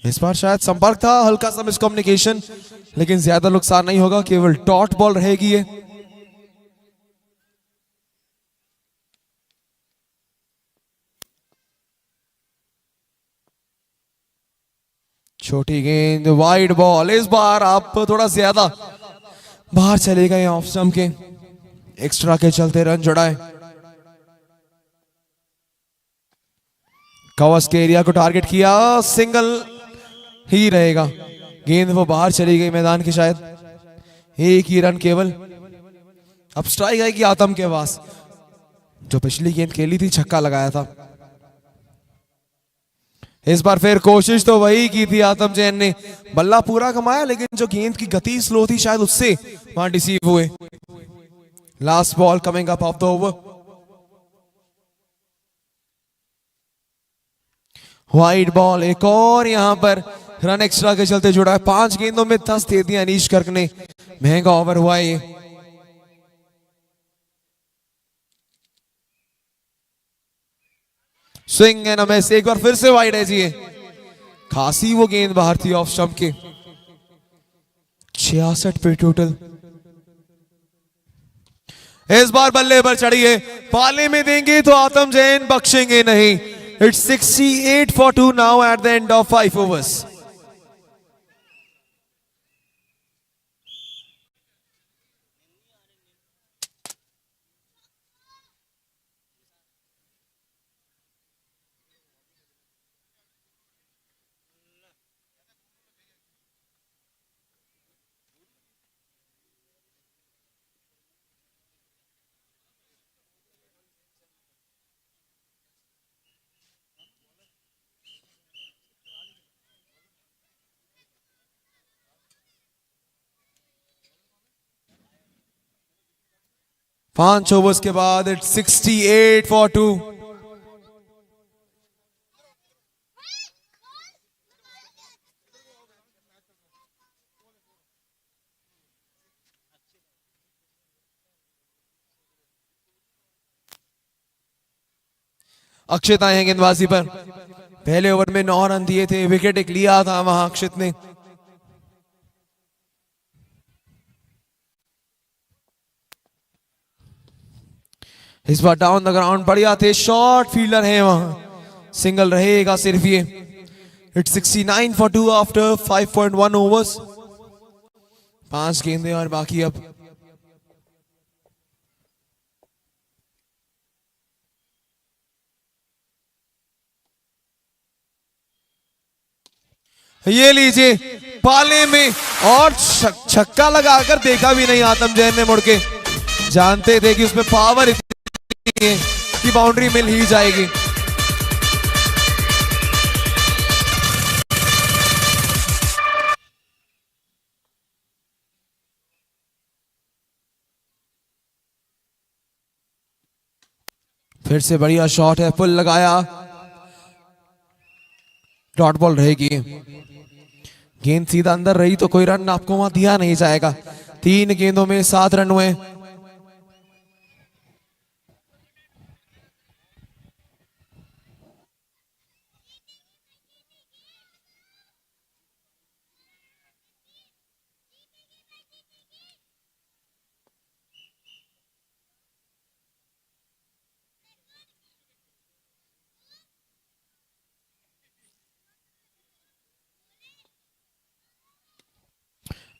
इस बार शायद संपर्क था, हल्का सा मिसकम्युनिकेशन, लेकिन ज्यादा नुकसान नहीं होगा, केवल डॉट बॉल रहेगी ये। छोटी गेंद, वाइड बॉल। इस बार आप थोड़ा ज्यादा बाहर चले गए ऑफ स्टंप के, एक्स्ट्रा के चलते रन जुड़ाए। कवच के एरिया को टारगेट किया, सिंगल ही रहेगा। गेंद वो बाहर चली गई मैदान की, शायद 1 ही रन केवल। अब स्ट्राइक आएगी आतम के पास, जो पिछली गेंद खेली थी, छक्का लगाया था। इस बार फिर कोशिश तो वही की थी आतम जैन ने, बल्ला पूरा कमाया, लेकिन जो गेंद की गति स्लो थी शायद उससे वहां डिसीव हुए। Last ball coming up of the over. Wide ball, एक और यहां पर रन एक्स्ट्रा के चलते जुड़ा है। 5 गेंदों में 10 दे दिया अनीश गर्ग ने। महंगा ओवर हुआ ये। स्विंग एंड अ मिस, एक बार फिर से वाइड है जी ये। खासी वो गेंद बाहर थी ऑफ स्टंप के। 66 पे टोटल। इस बार बल्ले पर चढ़ी है, पाले में देंगे तो आतम जैन बख्शेंगे नहीं। It's 68 for 2 now at the end of 5 overs। पांच ओवर्स के बाद इट्स 68 for 2। अक्षित आए हैं गेंदबाजी पर। पहले ओवर में 9 रन दिए थे, विकेट एक लिया था वहां अक्षित ने। इस बार डाउन द ग्राउंड बढ़िया थे, शॉर्ट फील्डर है वहां, सिंगल रहेगा सिर्फ ये। It's 69 for 2 after 5.1 overs. 5 गेंदें और बाकी अब। ये लीजिए पाले में, और छक्का लगाकर देखा भी नहीं आतम जैन ने मुड़ के। जानते थे कि उसमें पावर इतनी है कि बाउंड्री मिल ही जाएगी। फिर से बढ़िया शॉट है, फुल लगाया, डॉट बॉल रहेगी। गेंद सीधा अंदर रही तो कोई रन आपको वहां दिया नहीं जाएगा। 3 गेंदों में 7 रन हुए।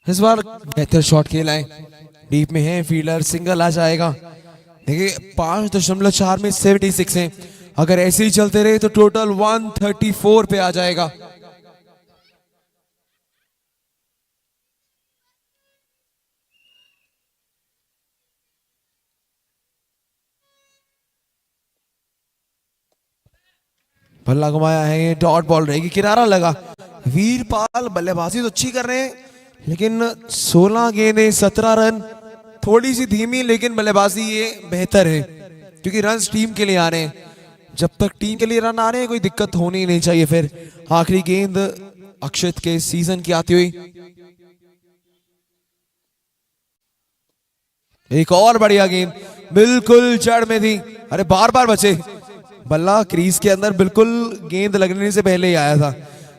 इस बार बेहतर शॉट खेला है, डीप में है फील्डर, सिंगल आ जाएगा। देखिए 5.4 में 76 है। अगर ऐसे ही चलते रहे तो टोटल 134 पे आ जाएगा। बल्ला घुमाया है, ये डॉट बॉल रहेगी, किनारा लगा। वीरपाल बल्लेबाजी तो अच्छी कर रहे हैं, लेकिन 16 गेंदें 17 रन, थोड़ी सी धीमी, लेकिन बल्लेबाजी ये बेहतर है क्योंकि रन टीम के लिए आ रहे हैं। जब तक टीम के लिए रन आ रहे हैं कोई दिक्कत होनी नहीं चाहिए। फिर आखिरी गेंद अक्षित के सीजन की आती हुई, एक और बढ़िया गेंद, बिल्कुल जड़ में थी। अरे बार बार बचे, बल्ला क्रीज के अंदर बिल्कुल गेंद लगने से पहले ही आया था।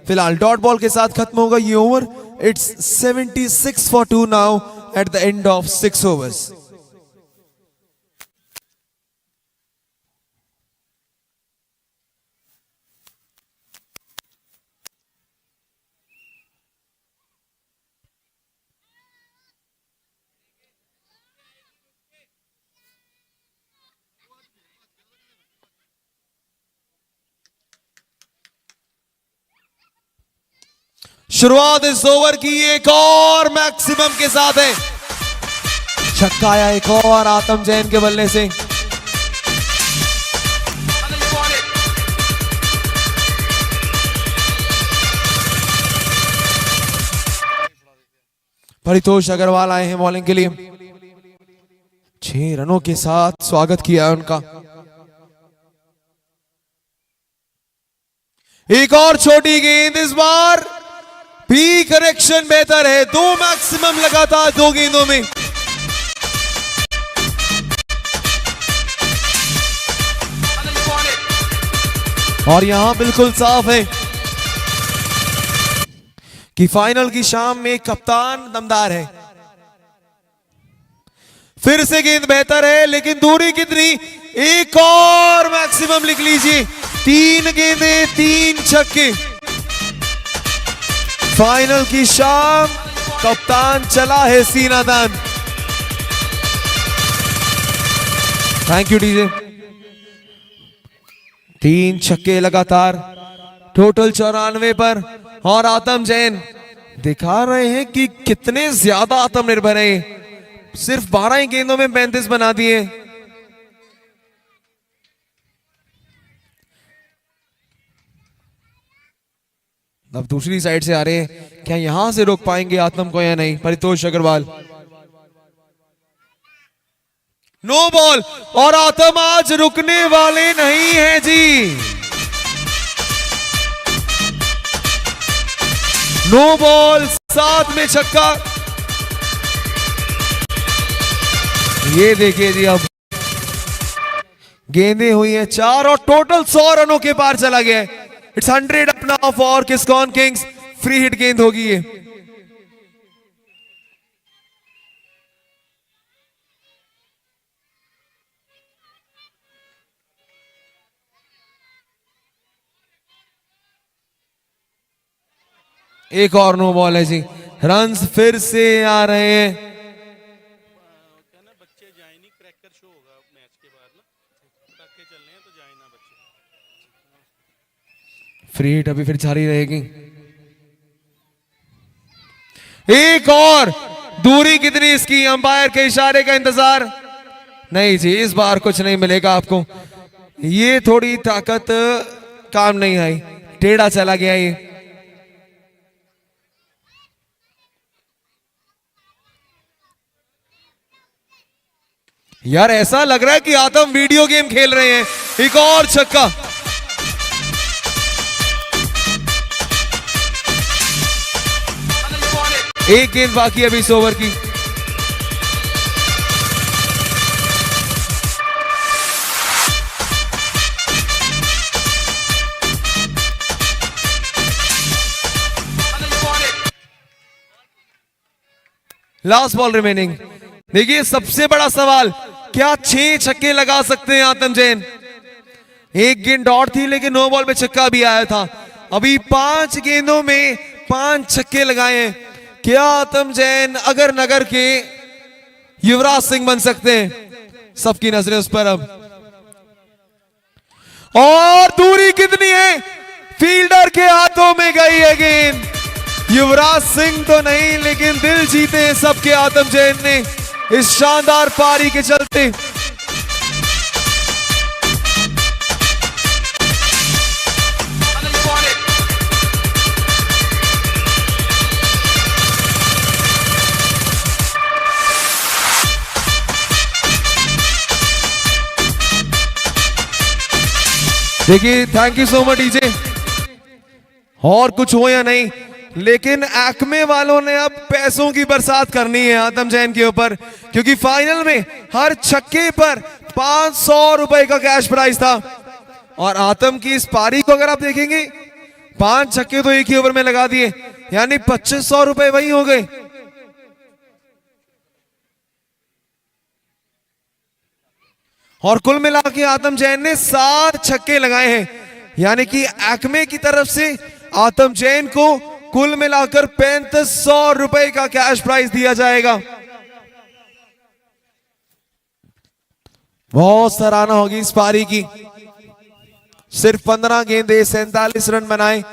फिलहाल डॉट बॉल के साथ खत्म होगा ये over. It's 76 for 2 now at the end of 6 overs। शुरुआत इस ओवर की एक और मैक्सिमम के साथ है। छक्का आया एक और आतम जैन के बल्ले से। परितोष अग्रवाल आए हैं बॉलिंग के लिए। 6 रनों के साथ स्वागत किया है उनका। एक और छोटी गेंद, इस बार भी करेक्शन बेहतर है। 2 मैक्सिमम लगातार 2 गेंदों में। और यहां बिल्कुल साफ है कि फाइनल की शाम में कप्तान दमदार है। फिर से गेंद बेहतर है, लेकिन दूरी कितनी, एक और मैक्सिमम लिख लीजिए, 3 गेंदें 3 छक्के। फाइनल की शाम कप्तान चला है सीनादान। Thank you DJ. 3 छक्के लगातार, टोटल 94 पर, और आतम जैन दिखा रहे हैं कि कितने ज्यादा आत्मनिर्भर है। सिर्फ 12 ही गेंदों में 35 बना दिए। अब दूसरी साइड से आ रहे हैं, क्या यहां से रोक पाएंगे आत्म को या नहीं? परितोष अग्रवाल, नो बॉल, और आत्म आज रुकने वाले नहीं है जी। नो बॉल, 7 में छक्का। ये देखिए जी, अब गेंदें हुई हैं 4 और टोटल 100 रनों के पार चला गया है। It's 100 up now for Kiskon Kings. Free hit गेंद होगी ये। एक और नो बॉल है जी। रन्स फिर से आ रहे हैं। फ्री हिट अभी फिर जारी रहेगी। एक और, दूरी कितनी इसकी, अंपायर के इशारे का इंतजार। नहीं जी, इस बार कुछ नहीं मिलेगा आपको। ये थोड़ी ताकत काम नहीं आई, टेढ़ा चला गया ये। यार ऐसा लग रहा है कि आतम वीडियो गेम खेल रहे हैं। एक और छक्का। एक गेंद बाकी अभी इस ओवर की। Last ball remaining. देखिए सबसे बड़ा सवाल, क्या 6 छक्के लगा सकते हैं आतम जैन? एक गेंद और थी, लेकिन नो बॉल में छक्का भी आया था। अभी 5 गेंदों में 5 छक्के लगाए हैं। क्या आतम जैन अगर नगर के युवराज सिंह बन सकते हैं? सबकी नजरें उस पर अब। और दूरी कितनी है, फील्डर के हाथों में गई है गेंद। युवराज सिंह तो नहीं, लेकिन दिल जीते हैं सबके आतम जैन ने इस शानदार पारी के चलते। देखिए, thank you so much DJ. और कुछ हो या नहीं, लेकिन एक्मे वालों ने अब पैसों की बरसात करनी है आतम जैन के ऊपर, क्योंकि फाइनल में हर छक्के पर 500 रुपए का कैश प्राइज था। और आतम की इस पारी को अगर आप देखेंगे, 5 छक्के तो एक ही ओवर में लगा दिए, यानी 2500 रुपए वही हो गए। और कुल मिला के आतम जैन ने 7 छक्के लगाए हैं, यानी कि एक्मे की तरफ से आतम जैन को कुल मिलाकर 3500 रुपए का कैश प्राइज दिया जाएगा। बहुत सराहना होगी इस पारी की। सिर्फ 15 गेंदे 47 रन बनाए।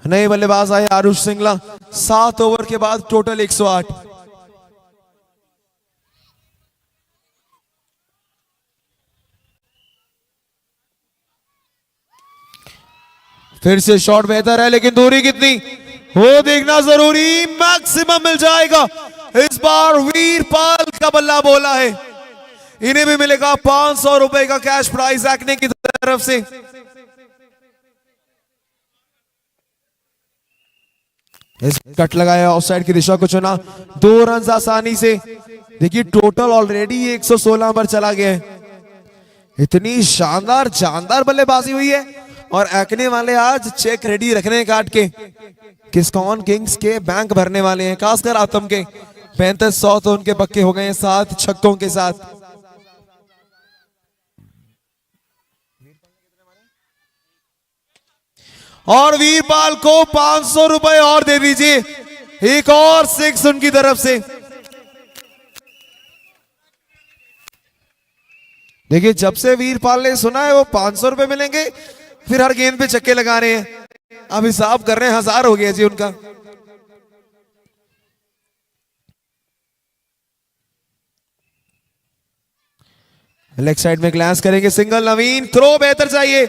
नए बल्लेबाज आए आरुष सिंगला। 7 ओवर के बाद टोटल 108। फिर से शॉट बेहतर है, लेकिन दूरी कितनी वो देखना जरूरी। मैक्सिमम मिल जाएगा इस बार। वीरपाल का बल्ला बोला है, इन्हें भी मिलेगा 500 रुपए का कैश प्राइज एक्ने की तरफ से। इस कट लगाया, ऑफसाइड की दिशा को चुना, 2 रन आसानी से। देखिए टोटल ऑलरेडी 116 पर चला गया है। इतनी शानदार शानदार बल्लेबाजी हुई है और एक्ने वाले आज चेक रेडी रखने हैं काट के। किस्कॉन किंग्स के बैंक भरने वाले हैं, खासकर आतम के 3500 तो उनके पक्के हो गए हैं 7 छक्कों के साथ। और वीरपाल को 500 रुपए और दे दीजिए, एक और 6 उनकी तरफ से। देखिए जब से वीरपाल ने सुना है वो 500 रुपए मिलेंगे, फिर हर गेंद पे छक्के लगा रहे हैं। अब हिसाब कर रहे हैं 1000 हो गया जी उनका। लेग साइड में ग्लांस करेंगे, सिंगल नवीन, थ्रो बेहतर चाहिए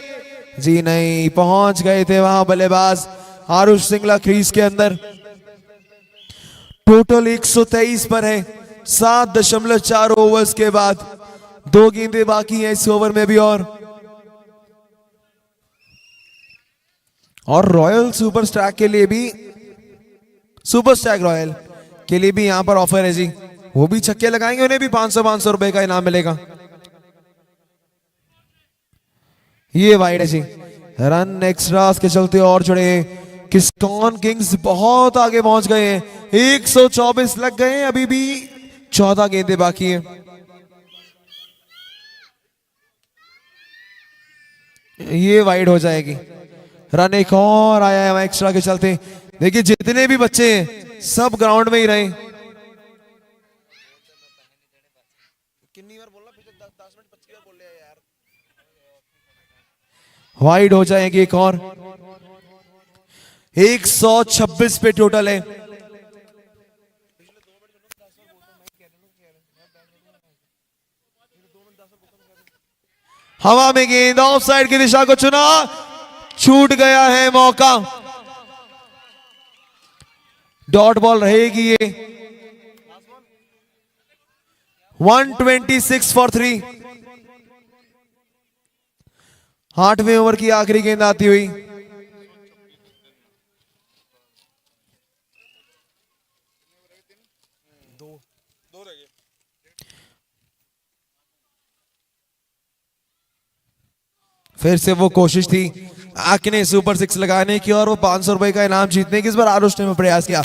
जी, नहीं पहुंच गए थे वहां बल्लेबाज आरुष सिंगला क्रीज के अंदर। टोटल 123 पर है 7.4 ओवर्स के बाद, 2 गेंदें बाकी हैं इस ओवर में भी। और रॉयल सुपर स्टैक के लिए भी, सुपर स्टैक रॉयल के लिए भी यहां पर ऑफर है जी, वो भी छक्के लगाएंगे, उन्हें भी 500 रुपए का इनाम मिलेगा। ये वाइड है जी, रन एक्स्ट्रास के चलते और जुड़े हैं। किस्कॉन किंग्स बहुत आगे पहुंच गए हैं, 124 लग गए हैं, अभी भी 14 गेंदें बाकी हैं। ये वाइड हो जाएगी, रन एक और आया है एक्स्ट्रा के चलते। देखिए जितने भी बच्चे हैं सब ग्राउंड में ही रहे। वाइड हो जाएगी एक और, 126 पे टोटल है। हवा में गेंद ऑफ साइड की दिशा को चुना, छूट गया है मौका, डॉट बॉल रहेगी ये। 126 फॉर 3। 8वें ओवर की आखिरी गेंद आती हुई। फिर से वो कोशिश थी आकने सुपर 6 लगाने की और वो 500 रुपए का इनाम जीतने की। इस बार आरुष ने प्रयास किया,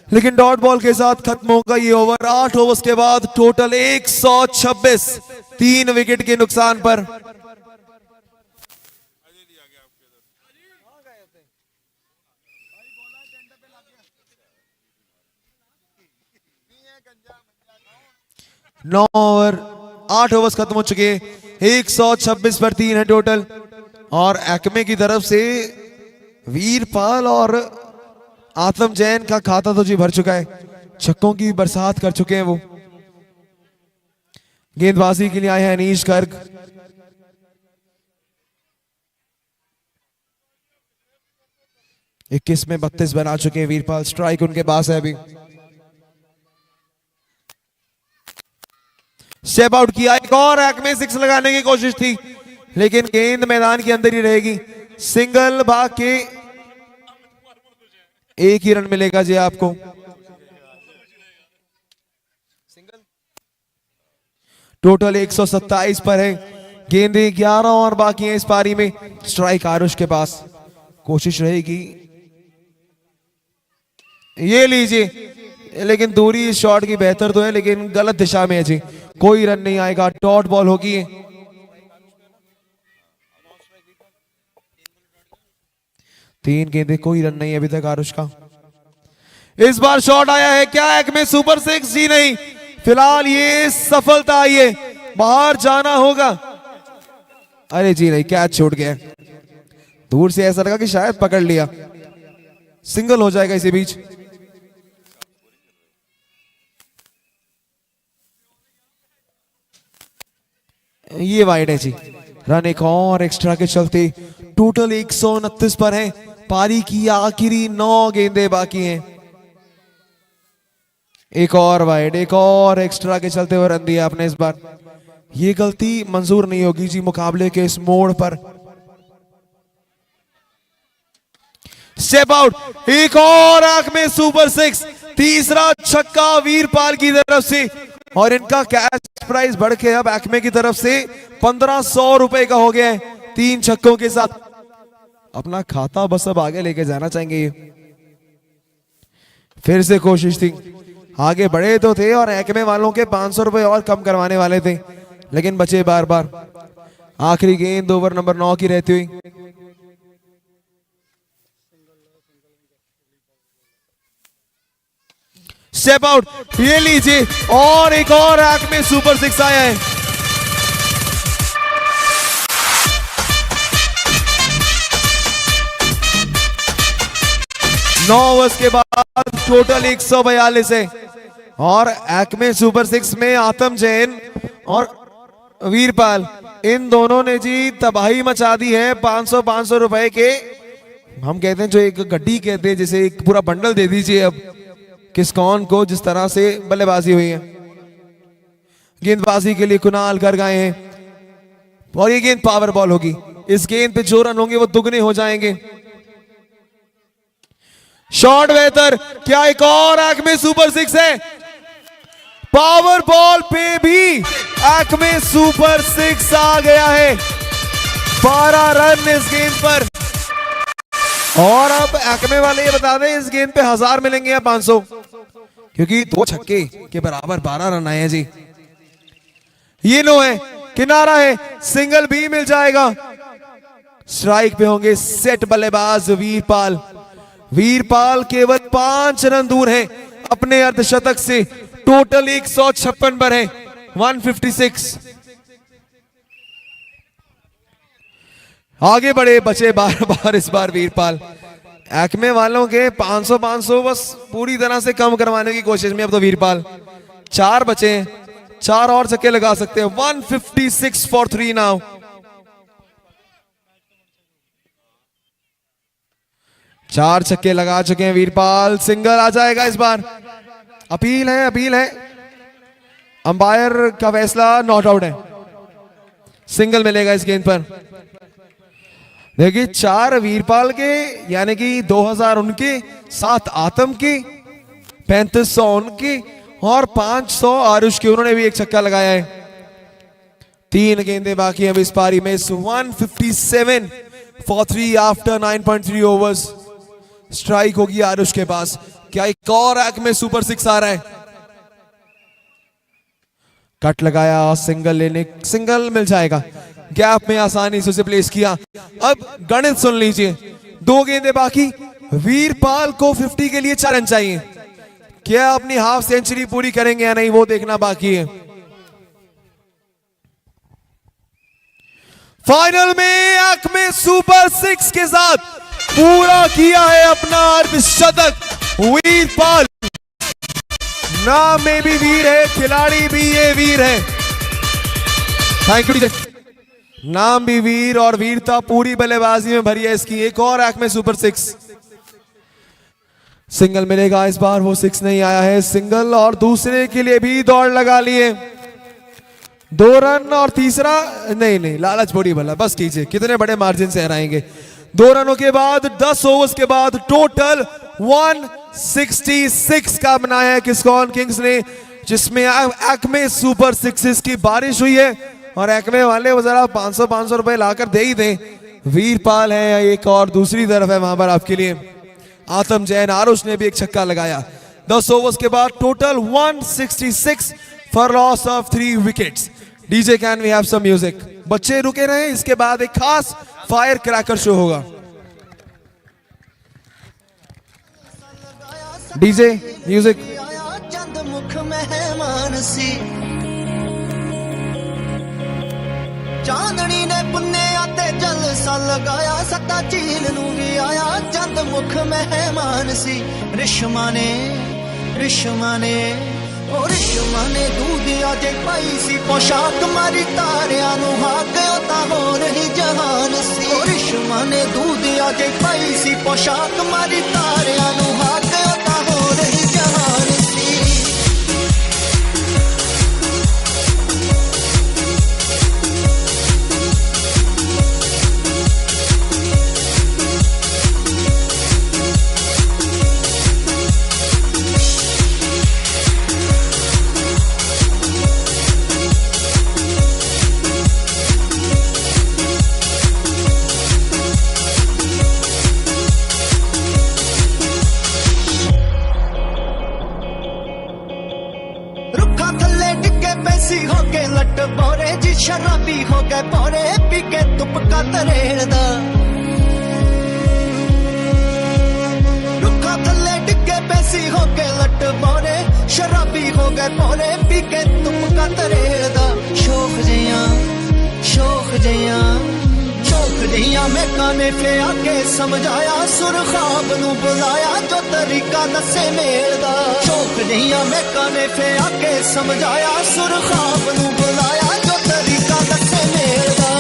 लेकिन डॉट बॉल के साथ खत्म होगा ये ओवर। 8 ओवर्स के बाद टोटल 126, 3 विकेट के नुकसान पर। नौ ओवर 8 ओवर्स खत्म हो चुके हैं, 126 पर 3 है टोटल। और एक्मे की तरफ से वीरपाल और आतम जैन का खाता तो जी भर चुका है, छक्कों की बरसात कर चुके हैं वो। गेंदबाजी के लिए आए हैं अनीश गर्ग। इक्कीस में 32 बना चुके हैं वीरपाल, स्ट्राइक उनके पास है अभी। स्टेप आउट किया, एक और एक्मे 6 लगाने की कोशिश थी, लेकिन गेंद मैदान के अंदर ही रहेगी। सिंगल भाग के 1 ही रन मिलेगा जी आपको। टोटल 127 पर है, गेंदें 11 और बाकी हैं इस पारी में। स्ट्राइक आरुष के पास, कोशिश रहेगी, ये लीजिए, लेकिन दूरी इस शॉट की बेहतर तो है, लेकिन गलत दिशा में है जी, कोई रन नहीं आएगा, डॉट बॉल होगी। 3 गेंदें, कोई रन नहीं अभी तक आरुष का। इस बार शॉट आया है क्या एक्मे सुपर 6? जी नहीं, फिलहाल ये सफलता आई है, बाहर जाना होगा। अरे जी नहीं, कैच छूट गया, दूर से ऐसा लगा कि शायद पकड़ लिया, सिंगल हो जाएगा इसी बीच। ये वाइड है जी, रन एक और एक्स्ट्रा के चलते टोटल 129 पर है। पारी की आखिरी 9 गेंदें बाकी हैं। एक और वाइड, एक और एक्स्ट्रा के चलते हुए रन दिया आपने इस बार। ये गलती मंजूर नहीं होगी जी मुकाबले के इस मोड़ पर। स्टेप आउट, एक और आंख में सुपर 6, तीसरा छक्का वीरपाल की तरफ से, और इनका कैश प्राइस बढ़ के अब एक्मे की तरफ से 1500 रुपए का हो गया है 3 छक्कों के साथ। अपना खाता बस अब आगे लेके जाना चाहेंगे ये। फिर से कोशिश थी, आगे बढ़े तो थे और एक्मे वालों के 500 रुपए और कम करवाने वाले थे, लेकिन बचे बार बार। आखिरी गेंद ओवर नंबर 9 की रहती हुई। स्टेप आउट, ये लीजिए, और एक और एक्मे सुपर 6 आया है। नौ ओवर्स के बाद टोटल 142 है और एक्मे सुपर 6 में आतम जैन और वीरपाल, इन दोनों ने जी तबाही मचा दी है। 500 रुपए के, हम कहते हैं जो एक गड्डी कहते हैं, जैसे एक पूरा बंडल दे दीजिए अब किस्कॉन को, जिस तरह से बल्लेबाजी हुई है। गेंदबाजी के लिए कुणाल गर्ग आए हैं और ये गेंद पावर बॉल होगी। इस गेंद पे जो रन होंगे वो दुगने हो जाएंगे। शॉट बेहतर, क्या एक और एक्मे सुपर 6 है? पावर बॉल पे भी एक्मे सुपर 6 आ गया है। 12 रन इस गेंद पर। और अब एक्मे वाले ये बता दें इस गेंद पे 1000 मिलेंगे या 500, क्योंकि 2 छक्के के बराबर 12 रन आए हैं जी। ये नो है, किनारा है, सिंगल भी मिल जाएगा। स्ट्राइक पे होंगे सेट बल्लेबाज वीरपाल। वीरपाल केवल 5 रन दूर है अपने अर्धशतक से। टोटल 156 पर है, 156। आगे बढ़े, बचे बार बार इस बार वीरपाल। एक्मे वालों के 500 बस पूरी तरह से कम करवाने की कोशिश में अब तो वीरपाल। 4 बचे, 4 और छक्के लगा सकते हैं। 156 फॉर 3 नाउ। चार छक्के लगा चुके हैं वीरपाल। सिंगल आ जाएगा इस बार। अपील है, अंपायर का फैसला नॉट आउट है। सिंगल मिलेगा इस गेंद पर। देखिए 4 वीरपाल के, यानी कि 2000 उनके, 7 आतम के, 3500 उनके और 500 आरुष के। उन्होंने भी एक छक्का लगाया है। 3 गेंदें बाकी हैं इस पारी में। 157 फॉर 3 आफ्टर 9.3 ओवर्स। स्ट्राइक होगी आरुष के पास। क्या एक और एक्मे सुपर 6 आ रहा है? कट लगाया, सिंगल मिल जाएगा। गैप में आसानी से उसे प्लेस किया। अब गणित सुन लीजिए, 2 गेंदें बाकी। वीरपाल को 50 के लिए 4 रन चाहिए। क्या अपनी हाफ सेंचुरी पूरी करेंगे या नहीं, वो देखना बाकी है। फाइनल में एक्मे सुपर 6 के साथ पूरा किया है अपना अर्धशतक वीरपाल। नाम में भी वीर है, खिलाड़ी भी ये वीर है। Thank you. नाम भी वीर और वीरता पूरी बल्लेबाजी में भरी है इसकी। एक और एक्मे सुपर 6। सिंगल मिलेगा इस बार, वो 6 नहीं आया है। सिंगल और दूसरे के लिए भी दौड़ लगा लिए। 2 रन और तीसरा नहीं, लालच बड़ी भला, बस कीजिए। कितने बड़े मार्जिन से हराएंगे। 2 रनों के बाद 10 ओवर्स के बाद टोटल 166 का बनाया है किस्कॉन किंग्स ने, जिसमें एक्मे सुपर 6 की बारिश हुई है। और एक्मे वाले वो जरा 500 रुपए लाकर दे ही दें। वीरपाल है एक और दूसरी तरफ है वहां पर आपके लिए आतम जैन। आरुष ने भी एक छक्का लगाया। 10 ओवर्स के बाद total 166 for loss of 3 wickets. DJ can we have some music? बच्चे रुके रहे, इसके बाद एक खास फायर क्रैकर शो होगा। DJ music. चंद मुख मेहमान सी, चांदनी ने पुन्नेया ते जलसा लगाया। सत्ता झील नू भी आया चंद मुख मेहमान सी। रिश्मा ने दूधिया जे पाई सी पोशाक मारी तारिया नू हाकियो ता होर ही जहान सी। रिश्मा ने दूधिया जे पाई सी पोशाक मारी तारिया नू हाकियो ता होर ही जहान सी। देसी हो के लट बोरे जी शराबी हो गए बोरे पी के तुपका तरेड़दा रुखा थल्ले डिगे बेसी हो के लट बोरे शराबी हो गए बोरे पी के तुपका तरेड़दा शौक जिया मैं काने पे आके समझाया सुर ख्वाब नू बुलाया जो तरीका दसे मेरा शौक जिया मैं काने पे आके समझाया सुर ख्वाब नू बुलाया जो तरीका दसे मेरा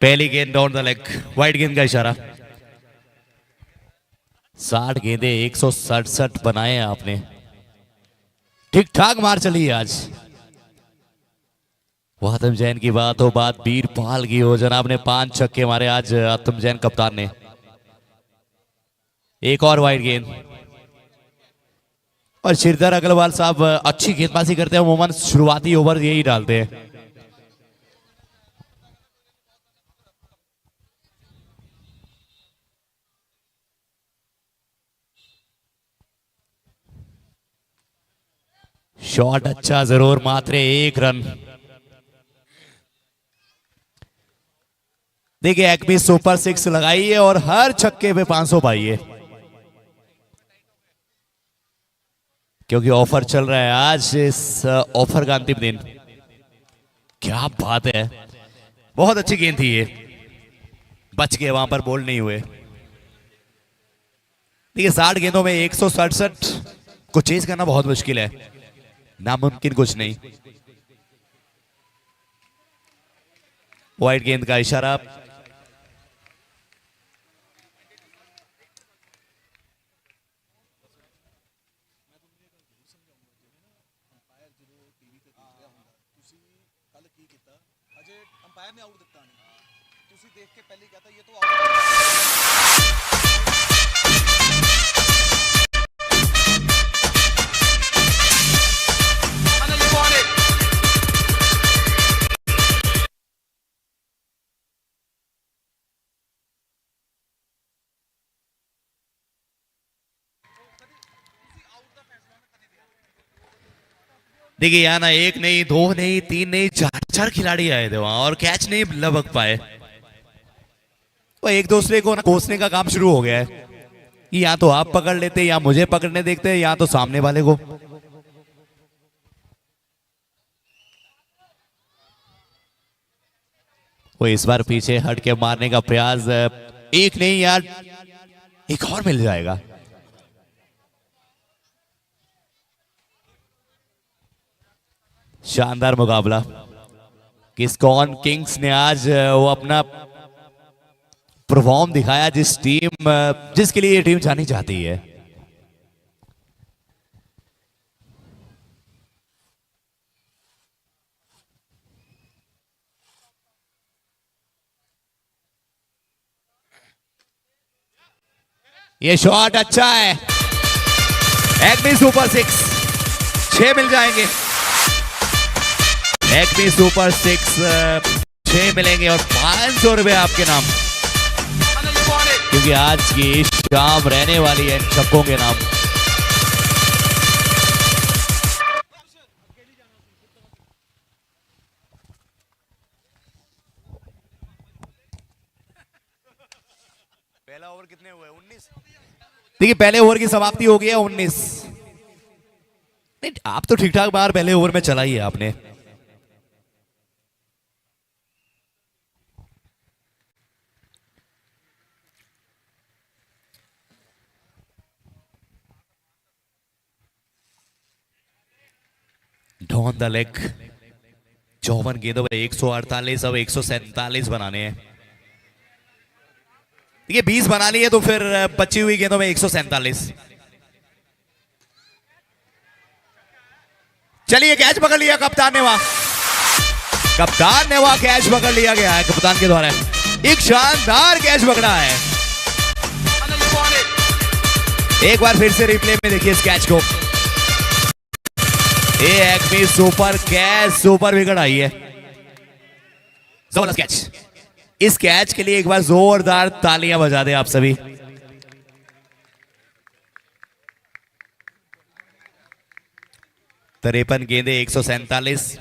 पहली गेंद डाउन द लेग, वाइड गेंद का इशारा। 60 गेंदे 167 बनाए हैं आपने, ठीक ठाक मार चली है आज। वो आतम जैन की बात हो, बात वीरपाल की हो, जनाब ने 5 छक्के मारे आज आतम जैन कप्तान ने। एक और वाइड गेंद, और श्रीधर अग्रवाल साहब अच्छी गेंदबाजी करते हैं, अमूमन शुरुआती ओवर यही डालते हैं। शॉट अच्छा जरूर, मात्र 1 रन। देखिए एक भी सुपर 6 लगाई है और हर छक्के पे 500 पाई है, क्योंकि ऑफर चल रहा है आज, इस ऑफर का अंतिम दिन। क्या बात है, बहुत अच्छी गेंद थी ये, बच गए, वहां पर बोल्ड नहीं हुए। देखिए 60 गेंदों में 167 को चेज करना बहुत मुश्किल है, नामुमकिन कुछ नहीं। वाइड गेंद का इशारा, अंपायर ने आउट दिता नहीं, तुसी देख के पहले कहता ये तो आउट। देखिए यहाँ ना एक नहीं, दो नहीं, तीन नहीं, चार चार खिलाड़ी आए थे वहां और कैच नहीं लपक पाए। वो एक दूसरे को ना कोसने का काम शुरू हो गया है कि या तो आप पकड़ लेते, या मुझे पकड़ने देखते, या तो सामने वाले को। वो इस बार पीछे हट के मारने का प्रयास, एक नहीं यार, एक और मिल जाएगा। शानदार मुकाबला। किस्कॉन किंग्स ने आज वो अपना परफॉर्म दिखाया, जिसके लिए ये टीम जानी जाती है। ये शॉट अच्छा है, एक्मी सुपर 6, 6 मिल जाएंगे। एक्मी सुपर 6 6 मिलेंगे और 500 रुपए आपके नाम, क्योंकि आज की शाम रहने वाली है इन छक्कों के नाम। पहला ओवर कितने हुए? 19। देखिए पहले ओवर की समाप्ति हो गई है 19। नहीं, आप तो ठीक ठाक बाहर पहले ओवर में चला ही है आपने। डॉन द लेग, 54 गेंदों में 148, अब 147 बनाने हैं। ये 20 बना लिए तो फिर बची हुई गेंदों में 147। चलिए कैच पकड़ लिया कप्तान ने, वहां कप्तान ने वहां कैच पकड़ लिया गया है कप्तान के द्वारा। एक शानदार कैच पकड़ा है। एक बार फिर से रिप्ले में देखिए इस कैच को। Acme super catch, super wicket आई है, जबरदस्त कैच। इस कैच के लिए एक बार जोरदार तालियां बजा दें आप सभी। तिरपन गेंदे 147,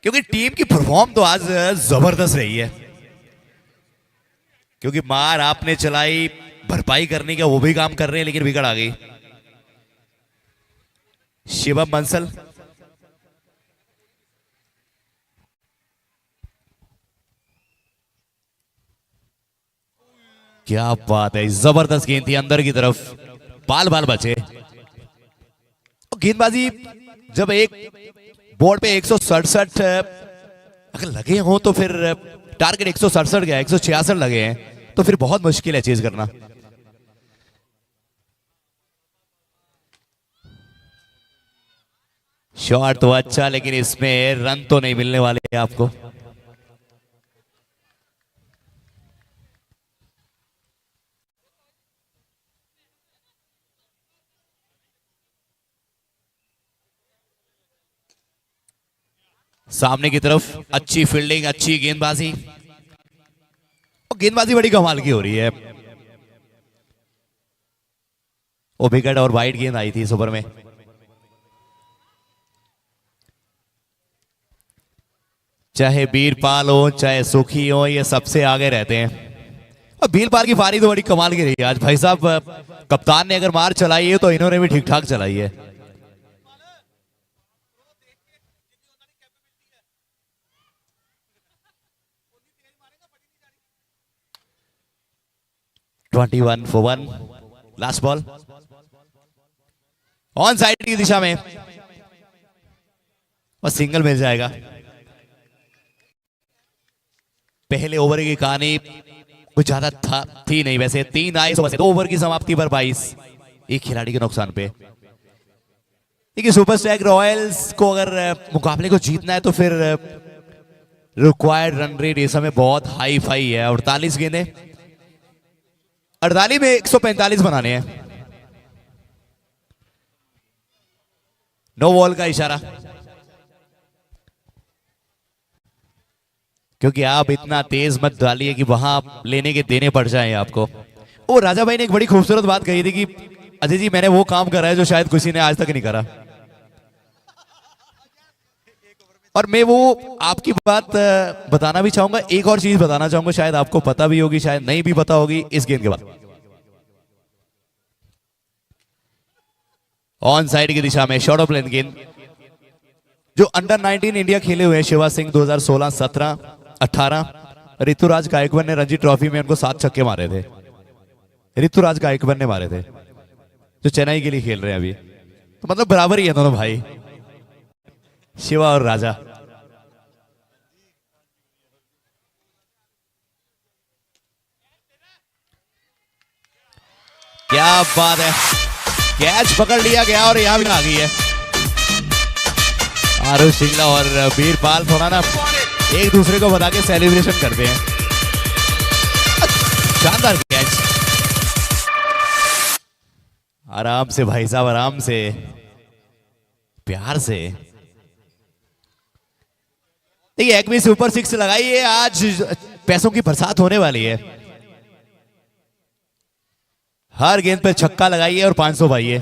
क्योंकि टीम की परफॉर्म तो आज जबरदस्त रही है। क्योंकि मार आपने चलाई, भरपाई करने का वो भी काम कर रहे हैं, लेकिन विकेट आ गई। शिवम बंसल, क्या बात है, जबरदस्त गेंद थी अंदर की तरफ, बाल बाल बचे। गेंदबाजी जब एक बोर्ड पे 167 अगर लगे हो तो फिर टारगेट 167 गया, 166 लगे हैं तो फिर बहुत मुश्किल है चीज करना। शॉट तो अच्छा, लेकिन इसमें रन तो नहीं मिलने वाले आपको। सामने की तरफ अच्छी फील्डिंग, अच्छी गेंदबाजी, और गेंदबाजी बड़ी कमाल की हो रही है। वो विकेट और वाइड गेंद आई थी इस ओवर में। चाहे बीरपाल हो चाहे सुखी हो, ये सबसे आगे रहते हैं। और बीरपाल की पारी तो बड़ी कमाल की रही है आज भाई साहब। कप्तान ने अगर मार चलाई है तो इन्होंने भी ठीक ठाक चलाई है। Twenty 21 for 1, last ball on side की दिशा में और सिंगल मिल जाएगा। पहले ओवर की कहानी कुछ ज्यादा थी नहीं, वैसे 3 आए, 2 ओवर की समाप्ति पर 22, एक खिलाड़ी के नुकसान पे। देखिए सुपर स्टैग रॉयल्स को अगर मुकाबले को जीतना है तो फिर रिक्वायर्ड रन रेट इस समय बहुत हाई फाई है। 48 गेंदे, 48 में 145 बनाने हैं। नो बॉल का इशारा, क्योंकि आप इतना तेज मत डालिए कि वहां लेने के देने पड़ जाएं आपको। ओ राजा भाई ने एक बड़ी खूबसूरत बात कही थी कि अजय जी मैंने वो काम करा है जो शायद किसी ने आज तक नहीं करा। और मैं वो आपकी बात बताना भी चाहूंगा, एक और चीज बताना चाहूंगा, शायद आपको पता भी होगी शायद नहीं भी पता होगी इस गेंद के बाद। ऑन साइड की दिशा में शॉर्ट ऑफ लेंथ गेंद, जो अंडर 19 इंडिया खेले हुए हैं शिवा सिंह 2016, 17, 18, ऋतुराज गायकवाड़ ने रणजी ट्रॉफी में उनको 7 छक्के मारे थे। ऋतुराज गायकवाड़ ने मारे थे, जो चेन्नई के लिए खेल रहे हैं अभी। तो मतलब बराबर ही है दोनों भाई, शिवा और राजा। क्या बात है, कैच पकड़ लिया गया और यहां भी आ गई है। आरुष सिंगला और वीरपाल थोड़ा ना एक दूसरे को बता के सेलिब्रेशन करते हैं। शानदार कैच, आराम से भाई साहब, आराम से, प्यार से। देखिए एक भी सुपर 6 लगाई है, आज पैसों की बरसात होने वाली है। हर गेंद पे छक्का लगाइए और 500 पाइए।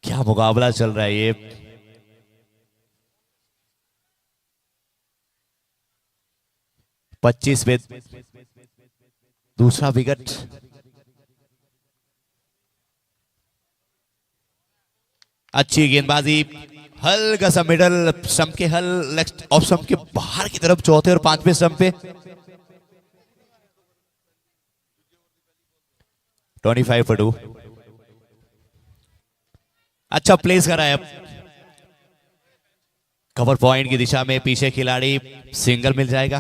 क्या मुकाबला चल रहा है ये। पच्चीस पे दूसरा विकेट। अच्छी गेंदबाजी, हल्का सा मिडल स्टंप के लेफ्ट ऑफ स्टंप के बाहर की तरफ चौथे और 5वें स्टंप पे 25 for 2। अच्छा प्लेस करा है, कवर पॉइंट की दिशा में पीछे खिलाड़ी, सिंगल मिल जाएगा।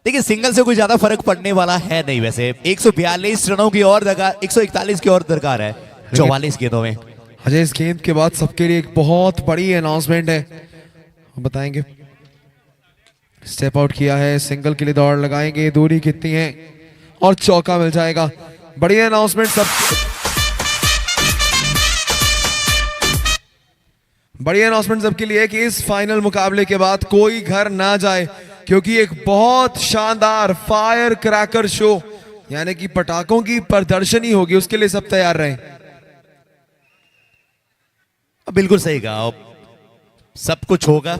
देखिए सिंगल से कोई ज्यादा फर्क पड़ने वाला है नहीं वैसे। 142 रनों की और दरकार, 141 की और दरकार है 44 गेंदों में। अजय इस गेंद के बाद सबके लिए एक बहुत बड़ी अनाउंसमेंट है, हम बताएंगे। स्टेप आउट किया है, सिंगल के लिए दौड़ लगाएंगे, दूरी कितनी है और चौका मिल जाएगा। बड़ी अनाउंसमेंट सब, बड़ी अनाउंसमेंट सबके लिए कि इस फाइनल मुकाबले के बाद कोई घर ना जाए, क्योंकि एक बहुत शानदार फायर क्रैकर शो यानी कि पटाखों की प्रदर्शनी होगी, उसके लिए सब तैयार रहें। बिल्कुल सही कहा, सब कुछ होगा,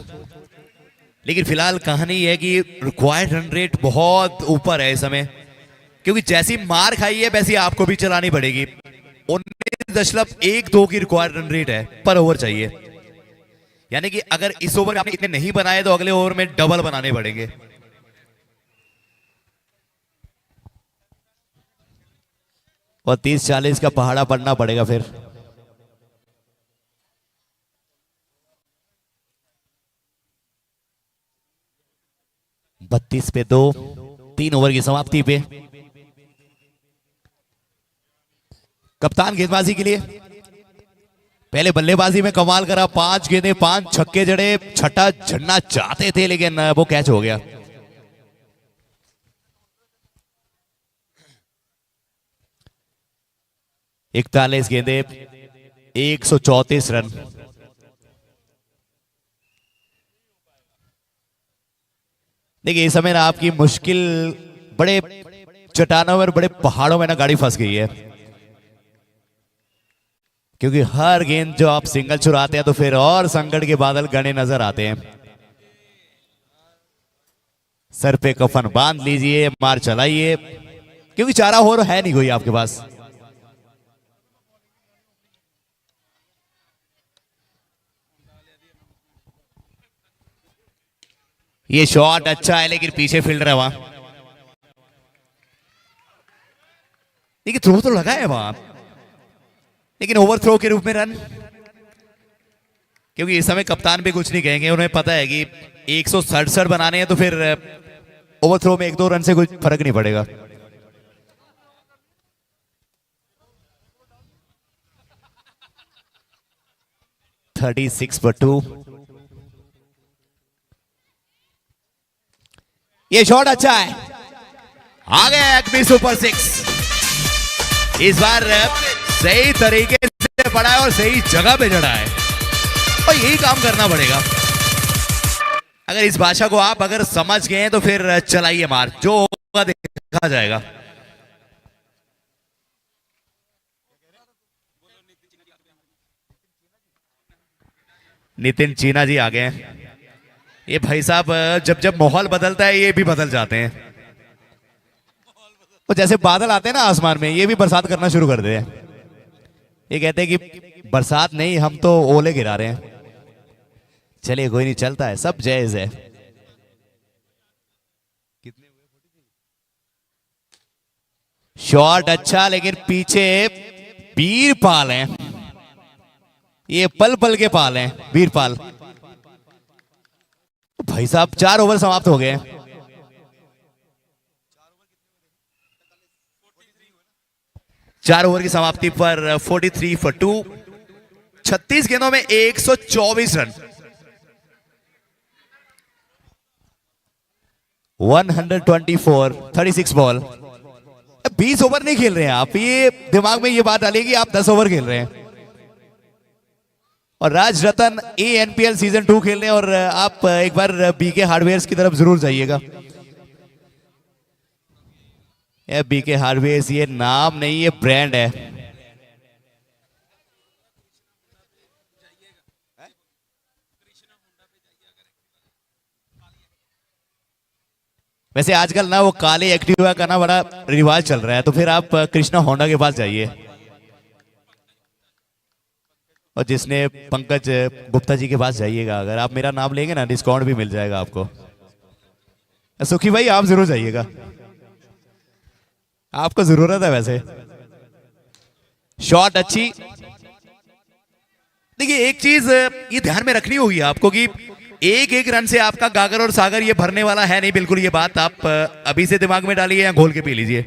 लेकिन फिलहाल कहानी यह है कि रिक्वायर्ड रन रेट बहुत ऊपर है इस समय, क्योंकि जैसी मार खाई है वैसी आपको भी चलानी पड़ेगी। 19.12 की रिक्वायर्ड रन रेट है पर ओवर चाहिए, यानी कि अगर इस ओवर में आपने इतने नहीं बनाए तो अगले ओवर में डबल बनाने पड़ेंगे। और 30-40 का पहाड़ा पड़ना पड़ेगा फिर। बत्तीस पे 2, 3 ओवर की समाप्ति पे कप्तान गेंदबाजी के लिए पहले बल्लेबाजी में कमाल करा, 5 गेंदें 5 छक्के जड़े, छठा झड़ना चाहते थे लेकिन वो कैच हो गया। इकतालीस गेंदे 134 रन। देखिए इस समय ना आपकी मुश्किल, बड़े चट्टानों में, बड़े पहाड़ों में ना गाड़ी फंस गई है, क्योंकि हर गेंद जो आप सिंगल चुराते हैं तो फिर और संकट के बादल घने नजर आते हैं। सर पे कफन बांध लीजिए, मार चलाइए, क्योंकि चारा और है नहीं कोई आपके पास। ये शॉट अच्छा है लेकिन पीछे फील्डर है वहां। देखिए थ्रो तो लगा है वहां, लेकिन ओवरथ्रो के रूप में रन, क्योंकि इस समय कप्तान भी कुछ नहीं कहेंगे, उन्हें पता है कि 167 बनाने हैं तो फिर ओवरथ्रो में 1-2 रन से कोई फर्क नहीं पड़ेगा। (36/2) ये शॉट अच्छा है, आ गया एक्मी सुपर 6। इस बार सही तरीके से पड़ा है और सही जगह पे जड़ा है, और यही काम करना पड़ेगा। अगर इस भाषा को आप अगर समझ गए तो फिर चलाइए मार, जो होगा देखा जाएगा। नितिन चीना जी आ गए हैं। ये भाई साहब जब जब माहौल बदलता है ये भी बदल जाते हैं। तो जैसे बादल आते हैं ना आसमान में, ये भी बरसात करना शुरू कर दे हैं। ये कहते हैं कि बरसात नहीं, हम तो ओले गिरा रहे हैं। चलिए कोई नहीं, चलता है, सब जायज है। शॉट अच्छा, लेकिन पीछे वीरपाल हैं। ये पल पल के पाल हैं वीरपाल। भाई साहब 4 ओवर समाप्त हो गए। 4 ओवर की समाप्ति पर 43 फॉर 2, 36 गेंदों में 124 रन। 124, 36 बॉल। 20 ओवर नहीं खेल रहे हैं आप, ये दिमाग में ये बात डालिए कि आप 10 ओवर खेल रहे हैं। और राज रतन ANPL सीजन 2 खेल रहे हैं। और आप एक बार BK हार्डवेयर्स की तरफ जरूर जाइएगा। BK हार्डवेयर्स ये नाम नहीं, ये ब्रांड है। वैसे आजकल ना वो काले एक्टिवा का ना बड़ा रिवाज चल रहा है, तो फिर आप कृष्णा होंडा के पास जाइए। और जिसने पंकज गुप्ता जी के पास जाइएगा, अगर आप मेरा नाम लेंगे ना डिस्काउंट भी मिल जाएगा आपको। सुखी भाई आप जरूर जाइएगा, आपको जरूरत है वैसे। शॉट अच्छी। देखिए एक चीज ये ध्यान में रखनी होगी आपको कि एक एक रन से आपका गागर और सागर ये भरने वाला है नहीं बिल्कुल। ये बात आप अभी से दिमाग में डालिए या घोल के पी लीजिए।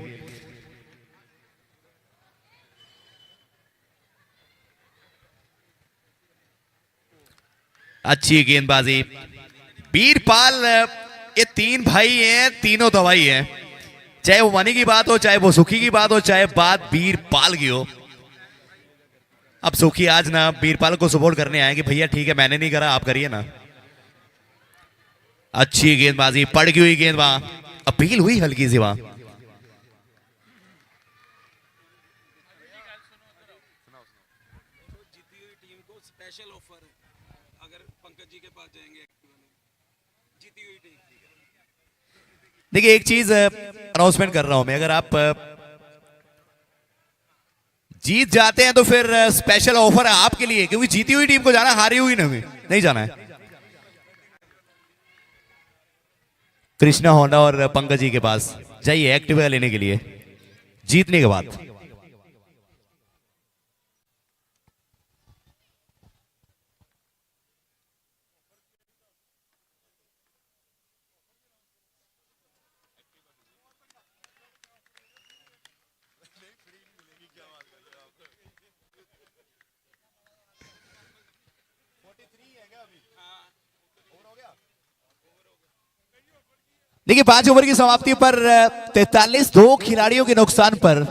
अच्छी गेंदबाजी वीरपाल। ये 3 भाई हैं, तीनों दवाई हैं। चाहे वो मनी की बात हो, चाहे वो सुखी की बात हो, चाहे बात वीरपाल की हो। अब सुखी आज ना वीरपाल को सपोर्ट करने आए कि भैया ठीक है मैंने नहीं करा, आप करिए ना। अच्छी गेंदबाजी, पड़ गई हुई गेंद, वहां अपील हुई हल्की सी वहां। देखिए एक चीज अनाउंसमेंट कर रहा हूं मैं, अगर आप जीत जाते हैं तो फिर स्पेशल ऑफर है आपके लिए, क्योंकि जीती हुई टीम को जाना, हारी हुई नहीं जाना है। कृष्णा होंडा और पंकज जी के पास जाइए एक्टिवा लेने के लिए जीतने के बाद। देखिए 5 ओवर की समाप्ति पर 43, 2 खिलाड़ियों के नुकसान पर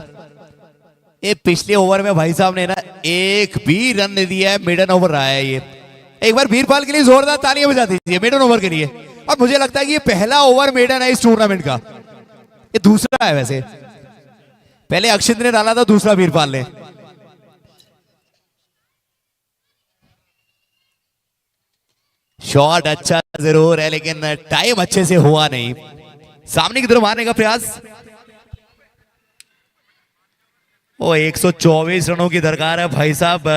ये पिछले ओवर में भाई साहब ने ना एक भी रन नहीं दिया है। मिडन ओवर रहा है ये। एक बार वीरपाल के लिए जोरदार तालियां बजा दीजिए मिडन ओवर के लिए। और मुझे लगता है कि ये पहला ओवर मेडन है इस टूर्नामेंट का, ये दूसरा है वैसे। पहले अक्षित ने डाला था, दूसरा वीरपाल ने। शॉट अच्छा जरूर है, लेकिन टाइम अच्छे से हुआ नहीं। सामने की तरफ मारने का प्रयास। वो 124 रनों की दरकार है भाई साहब।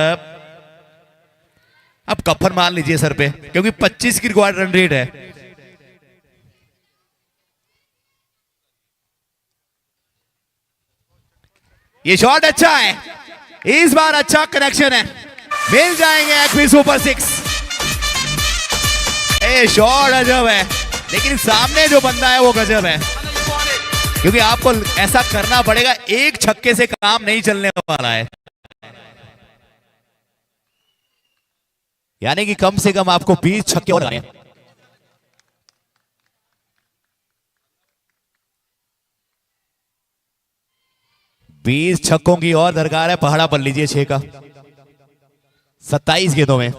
अब कफन मार लीजिए सर पे, क्योंकि 25 की रिक्वायर्ड रन रेट है। ये शॉट अच्छा है, इस बार अच्छा कनेक्शन है, मिल जाएंगे एक्वी सुपर 6। शॉट अजब है, लेकिन सामने जो बंदा है वो गजब है, क्योंकि आपको ऐसा करना पड़ेगा, एक छक्के से काम नहीं चलने वाला है। यानी कि कम से कम आपको 20 छक्के और लगाने। बीस छक्कों की और दरकार है, पहाड़ा पर लीजिए 6 का 27 गेंदों में।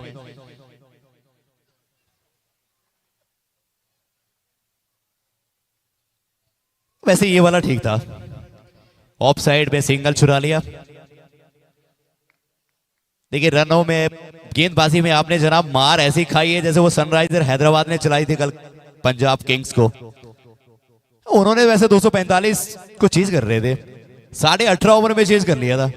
वैसे ये वाला ठीक था, ऑफ साइड में सिंगल चुरा लिया। देखिए रनों में गेंदबाजी में आपने जनाब मार ऐसी खाई है जैसे वो सनराइजर हैदराबाद ने चलाई थी कल पंजाब किंग्स को। उन्होंने वैसे 245 को चेज कर रहे थे, 18.5 ओवर में चेज कर लिया था।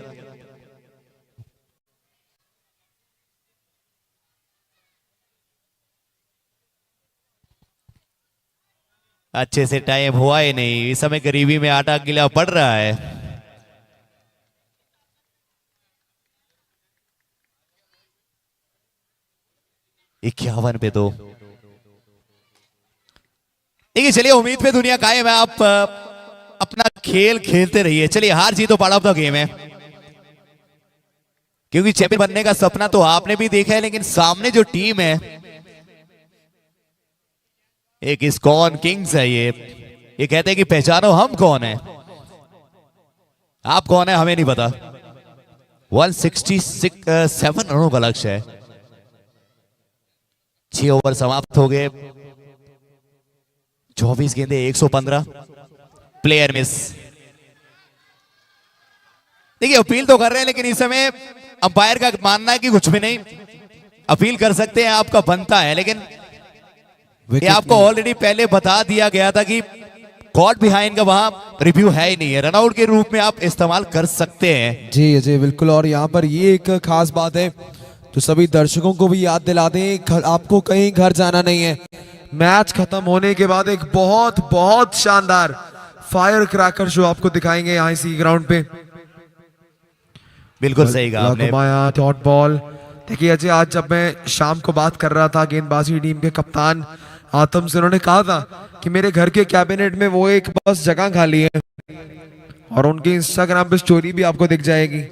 अच्छे से टाइम हुआ ही नहीं, इस समय गरीबी में आटा गिला पड़ रहा है। इक्यावन पे तो देखिए, चलिए उम्मीद पे दुनिया कायम है। आप अपना खेल खेलते रहिए। चलिए हार जीत तो पार्ट ऑफ द गेम है, क्योंकि चैंपियन बनने का सपना तो आपने भी देखा है, लेकिन सामने जो टीम है एक इस्कॉन किंग्स है। ये कहते हैं कि पहचानो हम कौन है। आप कौन है हमें नहीं पता। 167 रनों का लक्ष्य है। 6 ओवर समाप्त हो गए, 24 गेंदे 115, प्लेयर मिस। देखिए अपील तो कर रहे हैं, लेकिन इस समय अंपायर का मानना है कि कुछ भी नहीं, अपील कर सकते हैं, आपका बनता है। लेकिन ये आपको ऑलरेडी पहले बता दिया गया था कि कॉट बिहाइंड का वहां रिव्यू है ही नहीं है, रनआउट के रूप में आप इस्तेमाल कर सकते हैं। जी जी बिल्कुल। और यहाँ पर ये एक खास बात है तो सभी दर्शकों को भी याद दिला दें, आपको कहीं घर जाना नहीं है। मैच खत्म होने के बाद एक बहुत बहुत शानदार फायर क्रैकर शो आपको दिखाएंगे यहाँ इसी ग्राउंड पे। बिल्कुल सही कहा आपने। Dot ball. देखिए अजय, आज जब मैं शाम को बात कर रहा था गेंदबाजी टीम के कप्तान आतम से, उन्होंने कहा था कि मेरे घर के कैबिनेट में वो एक बस जगह खाली है, और उनके इंस्टाग्राम पे स्टोरी भी आपको दिख जाएगी।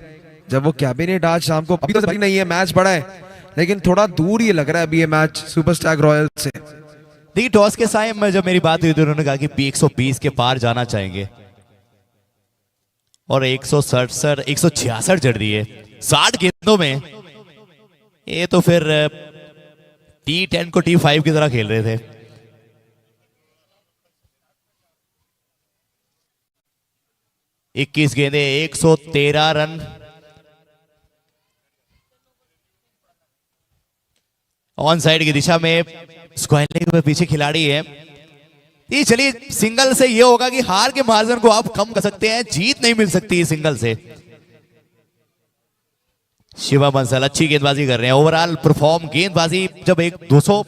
जब वो कैबिनेट आज शाम को, अभी तो नहीं है, मैच बड़ा है, लेकिन थोड़ा दूर ये लग रहा है अभी ये मैच सुपर स्टैग रॉयल से। देखिए टॉस के टाइम में जब मेरी बात हुई तो उन्होंने कहा कि 120 के पार जाना चाहेंगे, और 167 166 जड़ दिए 60 गेंदों में। ये तो फिर T10 को T5 की तरह खेल रहे थे। इक्कीस गेंदे 113 रन। ऑन साइड की दिशा में स्क्वायर में पीछे खिलाड़ी है। ये चलिए सिंगल से ये होगा कि हार के मार्जिन को आप कम कर सकते हैं, जीत नहीं मिल सकती सिंगल से। शिवा बंसल अच्छी गेंदबाजी कर रहे हैं, ओवरऑल परफॉर्म गेंदबाजी जब 200।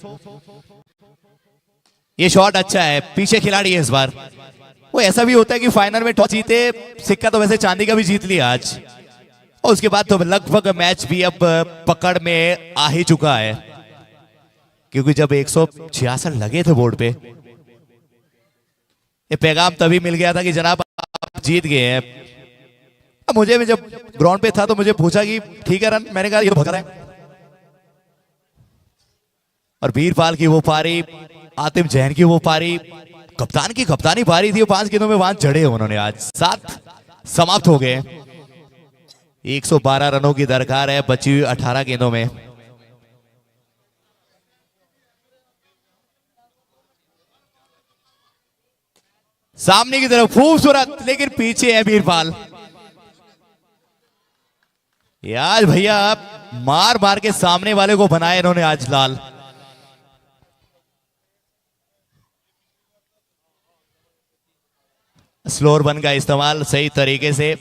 ये शॉट अच्छा है, पीछे खिलाड़ी है इस बार। वो ऐसा भी होता है कि फाइनल में टॉस जीते, सिक्का तो वैसे चांदी का भी जीत लिया आज, और उसके बाद तो लगभग मैच भी अब पकड़ में आ ही चुका है, क्योंकि जब 166 लगे थे बोर्ड पे, ये पैगाम तभी मिल गया था कि जनाब आप जीत गए हैं। अब मुझे भी जब ग्राउंड पे था तो मुझे पूछा कि ठीक है रन, मैंने कहा ये तो बहुत है। और वीरपाल की वो पारी, आतिम जैन की वो पारी, कप्तान की कप्तानी पारी थी, 5 गेंदों में 5 जड़े उन्होंने आज। 7 समाप्त हो गए। 112 रनों की दरकार है बची हुई 18 गेंदों में। सामने की तरफ खूबसूरत, लेकिन पीछे है वीरपाल। यार भैया मार मार के सामने वाले को बनाए इन्होंने आज लाल। स्लोअर वन का इस्तेमाल सही तरीके से।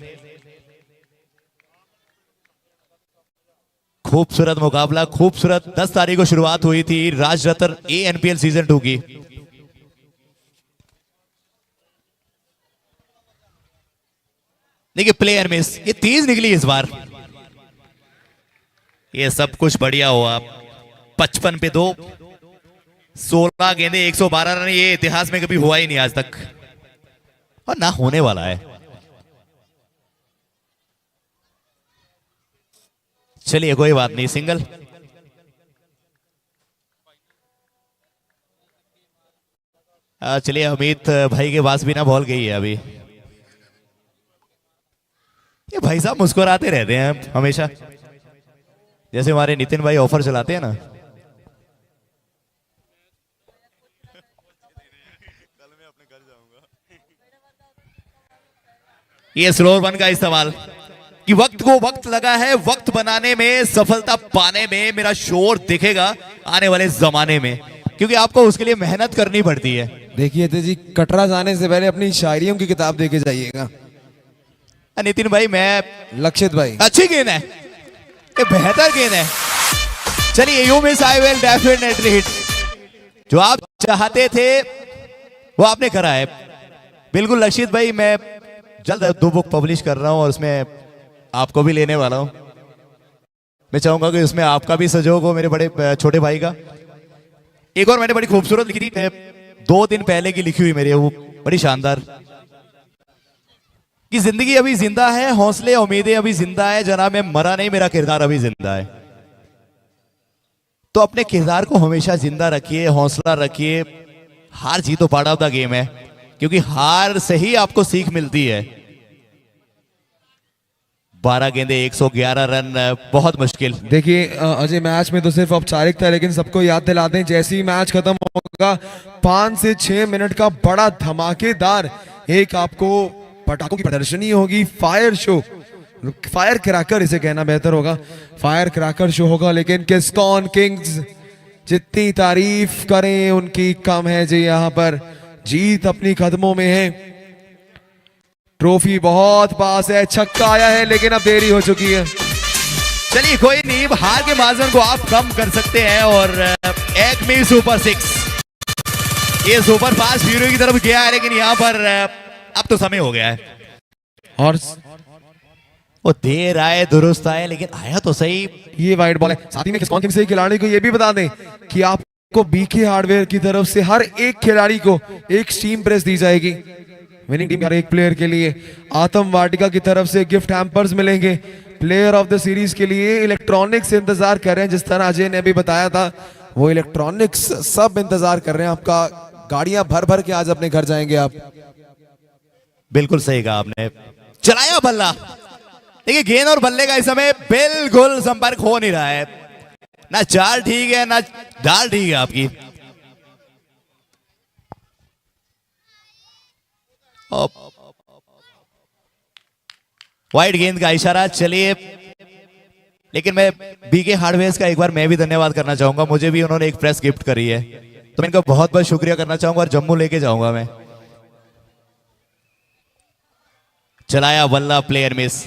खूबसूरत मुकाबला, खूबसूरत। 10 तारीख को शुरुआत हुई थी राजरत्न ANPL सीजन 2 की। देखिए प्लेयर मिस, ये तेज निकली इस बार। ये सब कुछ बढ़िया हुआ। 55 पे 2, 16 गेंदे 112 रन। ये इतिहास में कभी हुआ ही नहीं आज तक, और ना होने वाला है। चलिए कोई बात नहीं, सिंगल। चलिए अमित भाई के पास भी ना बॉल गई है अभी। ये भाई साहब मुस्कुराते रहते हैं हमेशा, जैसे हमारे नितिन भाई ऑफर चलाते हैं ना। ये स्लोअर वन का इस्तेमाल, कि वक्त को वक्त लगा है, वक्त बनाने में, सफलता पाने में मेरा शोर दिखेगा आने वाले जमाने में, क्योंकि आपको उसके लिए मेहनत करनी पड़ती है। देखिए जी, कटरा जाने से पहले अपनी शायरियों की किताब देके जाइएगा। नितिन भाई, मैं लक्षित भाई, अच्छी गेंद है, ये बेहतर गेंद है। चलिए, you miss I will definitely hit. जो आप चाहते थे वो आपने करा है। बिल्कुल लक्षित भाई, मैं जल्द 2 बुक पब्लिश कर रहा हूं और उसमें आपको भी लेने वाला हूं। मैं चाहूंगा कि उसमें आपका भी सहयोग हो, मेरे बड़े छोटे भाई का। एक और मैंने बड़ी खूबसूरत लिखी थी, 2 दिन पहले की लिखी हुई मेरी, वो बड़ी शानदार, कि जिंदगी अभी जिंदा है, हौसले उम्मीदें अभी जिंदा है, जनाब मैं मरा नहीं, मेरा किरदार अभी जिंदा है। तो अपने किरदार को हमेशा जिंदा रखिए, हौसला रखिए। हार जीत तो पार्ट ऑफ द गेम है, क्योंकि हार से ही आपको सीख मिलती है। 12 गेंदे 111 रन, बहुत मुश्किल। देखिए अजय, मैच में तो सिर्फ औपचारिक था, लेकिन सबको याद दिला दें, जैसे ही मैच खत्म होगा 5 से 6 मिनट का बड़ा धमाकेदार एक आपको पटाखों की प्रदर्शनी होगी। फायर शो, फायर क्रैकर इसे कहना बेहतर होगा, फायर क्रैकर शो होगा। लेकिन किस्कॉन किंग्स जितनी तारीफ करें उनकी कम है जी। यहाँ पर जीत अपनी कदमों में है, ट्रॉफी बहुत पास है, छक्का आया है लेकिन अब देरी हो चुकी है। चलिए कोई नहीं, हार के मार्जिन को आप कम कर सकते हैं। और एक में सुपर 6, ये सुपर फास्ट हीरो की तरफ गया है, लेकिन यहाँ पर अब तो समय हो गया है। और वो देर आए दुरुस्त आए, लेकिन आया तो सही। ये वाइड बॉल है। साथ ही में किस्कॉन किंग्स के खिलाड़ी को ये भी बता दें कि आपको बीके हार्डवेयर की तरफ से हर एक खिलाड़ी को एक स्टीम प्रेस दी जाएगी। विनिंग टीम हर एक प्लेयर के लिए आतम वाटिका की तरफ से गिफ्ट हैम्पर्स मिलेंगे। प्लेयर ऑफ द सीरीज के लिए इलेक्ट्रॉनिक्स से इंतजार कर रहे हैं, जिस तरह अजय ने भी बताया था, वो इलेक्ट्रॉनिक्स सब इंतजार कर रहे हैं आपका। गाड़ियां भर भर के आज अपने घर जाएंगे आप। बिल्कुल सही कहा आपने। चलाया बल्ला, देखिए गेंद और बल्ले का इस समय बिल्कुल संपर्क हो नहीं रहा है। ना चाल ठीक है, ना दाल ठीक है आपकी। वाइड गेंद का इशारा। चलिए, लेकिन मैं बीके हार्डवेयर का एक बार मैं भी धन्यवाद करना चाहूंगा। मुझे भी उन्होंने एक प्रेस गिफ्ट करी है, तो मैं इनका बहुत बहुत शुक्रिया करना चाहूंगा और जम्मू लेके जाऊंगा मैं। चलाया बल्ला, प्लेयर मिस।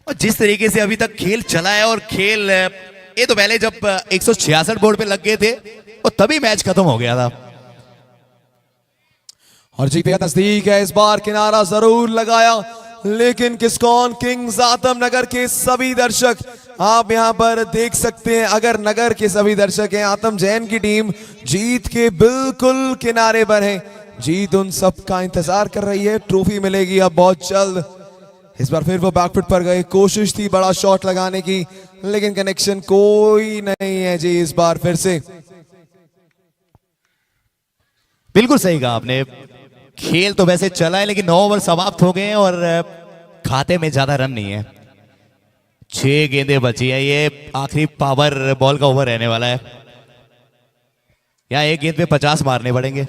और जिस तरीके से अभी तक खेल चला है, और खेल ये तो पहले जब 166 बोर्ड पे लग गए थे और तभी मैच खत्म हो गया था। और जीत का तस्दीक है, इस बार किनारा जरूर लगाया, लेकिन किस्कॉन किंग्स आतमनगर के सभी दर्शक आप यहां पर देख सकते हैं। अगर नगर के सभी दर्शक हैं, आतम जैन की टीम जीत के बिल्कुल किनारे पर है। जीत उन सब का इंतजार कर रही है। ट्रॉफी मिलेगी अब बहुत जल्द। इस बार फिर वो बैकफुट पर गए, कोशिश थी बड़ा शॉट लगाने की, लेकिन कनेक्शन कोई नहीं है जी। इस बार फिर से बिल्कुल सही कहा आपने। खेल तो वैसे चला है, लेकिन 9 ओवर समाप्त हो गए हैं और खाते में ज्यादा रन नहीं है। 6 गेंदें बची है। ये आखिरी पावर बॉल का ओवर रहने वाला है। यहां एक गेंद पे 50 मारने पड़ेंगे।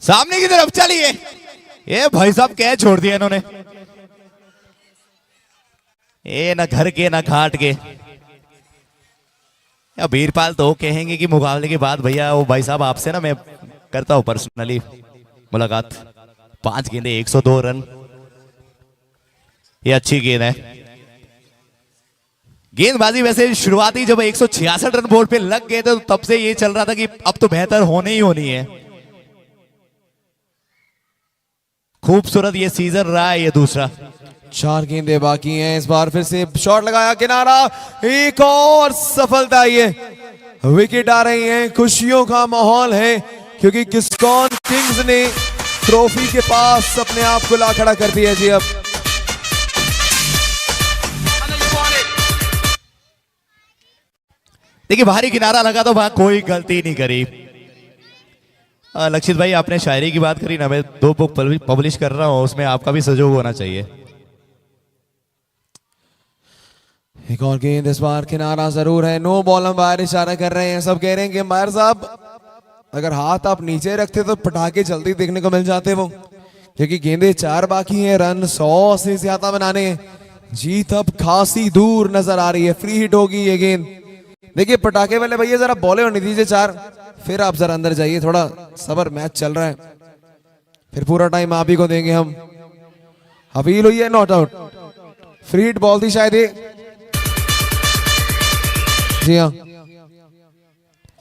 सामने की तरफ चलिए, ये भाई साहब क्या छोड़ दिया इन्होंने। ये ना घर के ना घाट के। या वीरपाल तो कहेंगे कि मुकाबले के बाद भैया वो भाई साहब आपसे ना मैं करता हूं पर्सनली मुलाकात। 5 गेंदे 102 रन, ये अच्छी गेंद है। गेंदबाजी वैसे शुरुआती जब 166 रन बोर्ड पे लग गए थे, तो तब से ये चल रहा था कि अब तो बेहतर होने ही होनी है। खूबसूरत ये सीजन रहा है, ये दूसरा। 4 गेंदें बाकी हैं। इस बार फिर से शॉट लगाया, किनारा, एक और सफलता। ये विकेट आ रही हैं, खुशियों का माहौल है, क्योंकि किस्कॉन किंग्स ने ट्रॉफी के पास अपने आप को ला खड़ा कर दिया जी। अब देखिए भारी किनारा लगा तो वहां कोई गलती नहीं करी। लक्षित भाई, आपने शायरी की बात करी ना, मैं 2 बुक पब्लिश कर रहा हूं, उसमें आपका भी सहयोग होना चाहिए। एक और गेंद, इस बार किनारा जरूर है। नो बॉल अंपायर इशारा कर रहे हैं। सब कह रहे हैं कि अंपायर साहब अगर हाथ आप नीचे रखते तो पटाखे जल्दी देखने को मिल जाते। वो क्योंकि गेंदे 4 बाकी हैं, रन 100 से ज्यादा बनाने हैं। जीत अब खासी दूर नजर आ रही है। फ्री हिट होगी ये गेंद। देखिए पटाखे वाले भैया जरा बॉले होने दीजिए 4, फिर आप जरा अंदर जाइए, थोड़ा सबर, मैच चल रहा है, फिर पूरा टाइम आप ही को देंगे हम। अपील हुई है, not out. Free hit ball थी शायद ये। जी हाँ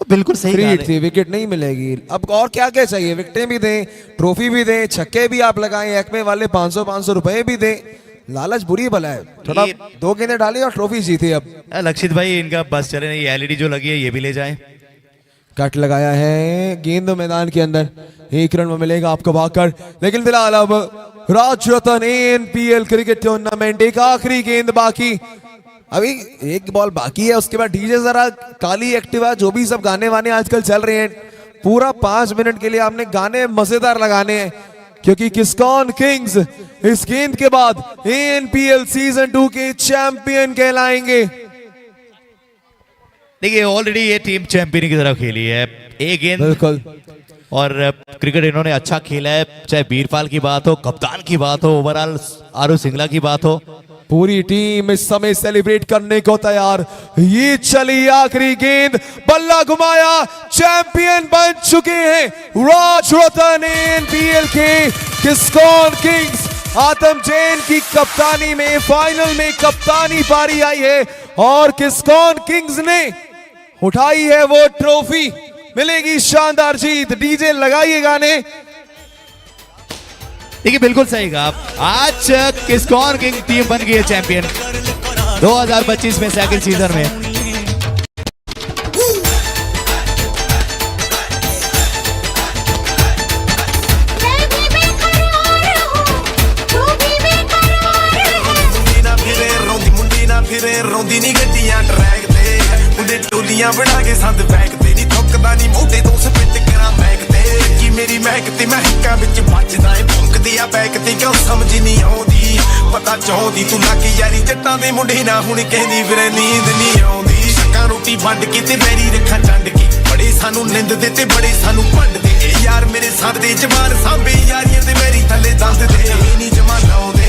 बिल्कुल सही फ्री कहा हिट थी, विकेट नहीं मिलेगी। अब और क्या क्या चाहिए, विकेटें भी दें, ट्रॉफी भी दें, छक्के भी आप लगाएं, एक्मे वाले 500 रुपए भी दें। लालच बुरी भला है, थोड़ा 2 गेंदें डाली और ट्रॉफी जीती। अब लक्षित भाई इनका बस चले नहीं, एलईडी जो लगी है ये भी ले जाएं। कट लगाया है, गेंद मैदान के अंदर, 1 रन में मिलेगा आपको भागकर। लेकिन फिलहाल अब राजरतन एनपीएल क्रिकेट टूर्नामेंट, एक आखिरी गेंद बाकी, अभी 1 बॉल बाकी है। उसके बाद डीजे जरा काली एक्टिवा, जो भी सब गाने वाने आजकल चल रहे हैं, पूरा 5 मिनट के लिए आपने गाने मजेदार लगाने हैं, क्योंकि किस्कॉन किंग्स इस गेंद के बाद एनपीएल सीजन 2 के चैंपियन कहलाएंगे। देखिए ऑलरेडी ये टीम चैंपियन की तरफ खेली है, एक गेंद बिल्कुल, और क्रिकेट इन्होंने अच्छा खेला है। चाहे बीरपाल की बात हो, कप्तान की बात हो, ओवरऑल आरू सिंगला की बात हो, पूरी टीम इस समय सेलिब्रेट करने को तैयार। ये चली आखिरी गेंद, बल्ला घुमाया, चैंपियन बन चुके हैं राजरतन एनपीएल के किस्कॉन किंग्स। आतम जैन की कप्तानी में फाइनल में कप्तानी पारी आई है और किस्कॉन किंग्स ने उठाई है वो ट्रॉफी। मिलेगी शानदार जीत। डीजे लगाइए गाने। देखिए बिल्कुल सही कहा, आज किस्कॉन किंग टीम बन गई है चैंपियन 2025 में, सेकंड सीजन में। ਰੋਂਦੀ ਨਹੀਂ ਗੱਡੀਆਂ ਟਰੈਕ ਤੇ ਉਹਦੇ ਟੋਲੀਆਂ ਬਣਾ ਕੇ ਸੰਦ ਬੈਕ ਤੇ ਨਹੀਂ ਥੁੱਕਦਾ ਨਹੀਂ ਮੋਢੇ ਤੋਂ ਸਪਿੱਟ ਕਰਾਂ ਬੈਕ ਤੇ ਕੀ ਮੇਰੀ ਮਹਿਕ ਤੇ ਮਹਿਕਾਂ ਵਿੱਚ ਵੱਜਦਾ ਏ ਭੁੰਕਦੀ ਆ ਬੈਕ ਤੇ ਕਿਉਂ ਸਮਝ ਨਹੀਂ ਆਉਂਦੀ ਪਤਾ ਚਾਹੁੰਦੀ ਤੂੰ ਲੱਗ ਯਾਰੀ ਜੱਟਾਂ ਦੇ ਮੁੰਡੇ ਨਾ ਹੁਣ ਕਹਿੰਦੀ ਵੀਰੇ ਨੀਂਦ ਨਹੀਂ ਆਉਂਦੀ ਸ਼ੱਕਾਂ ਰੋਟੀ ਵੰਡ ਕੇ ਤੇ ਬੈਰੀ ਰੱਖਾਂ ਚੰਡ ਕੇ ਬੜੇ ਸਾਨੂੰ ਨਿੰਦਦੇ ਤੇ ਬੜੇ ਸਾਨੂੰ ਭੰਡਦੇ ਇਹ ਯਾਰ ਮੇਰੇ ਸਾਥ ਦੇ ਜਵਾਨ ਸਾਂਭੇ ਯਾਰੀਆਂ ਤੇ ਮੇਰੀ ਥੱਲੇ ਦੰਦ ਦੇ ਨਹੀਂ ਜਮਾ ਲਾਉਂਦੇ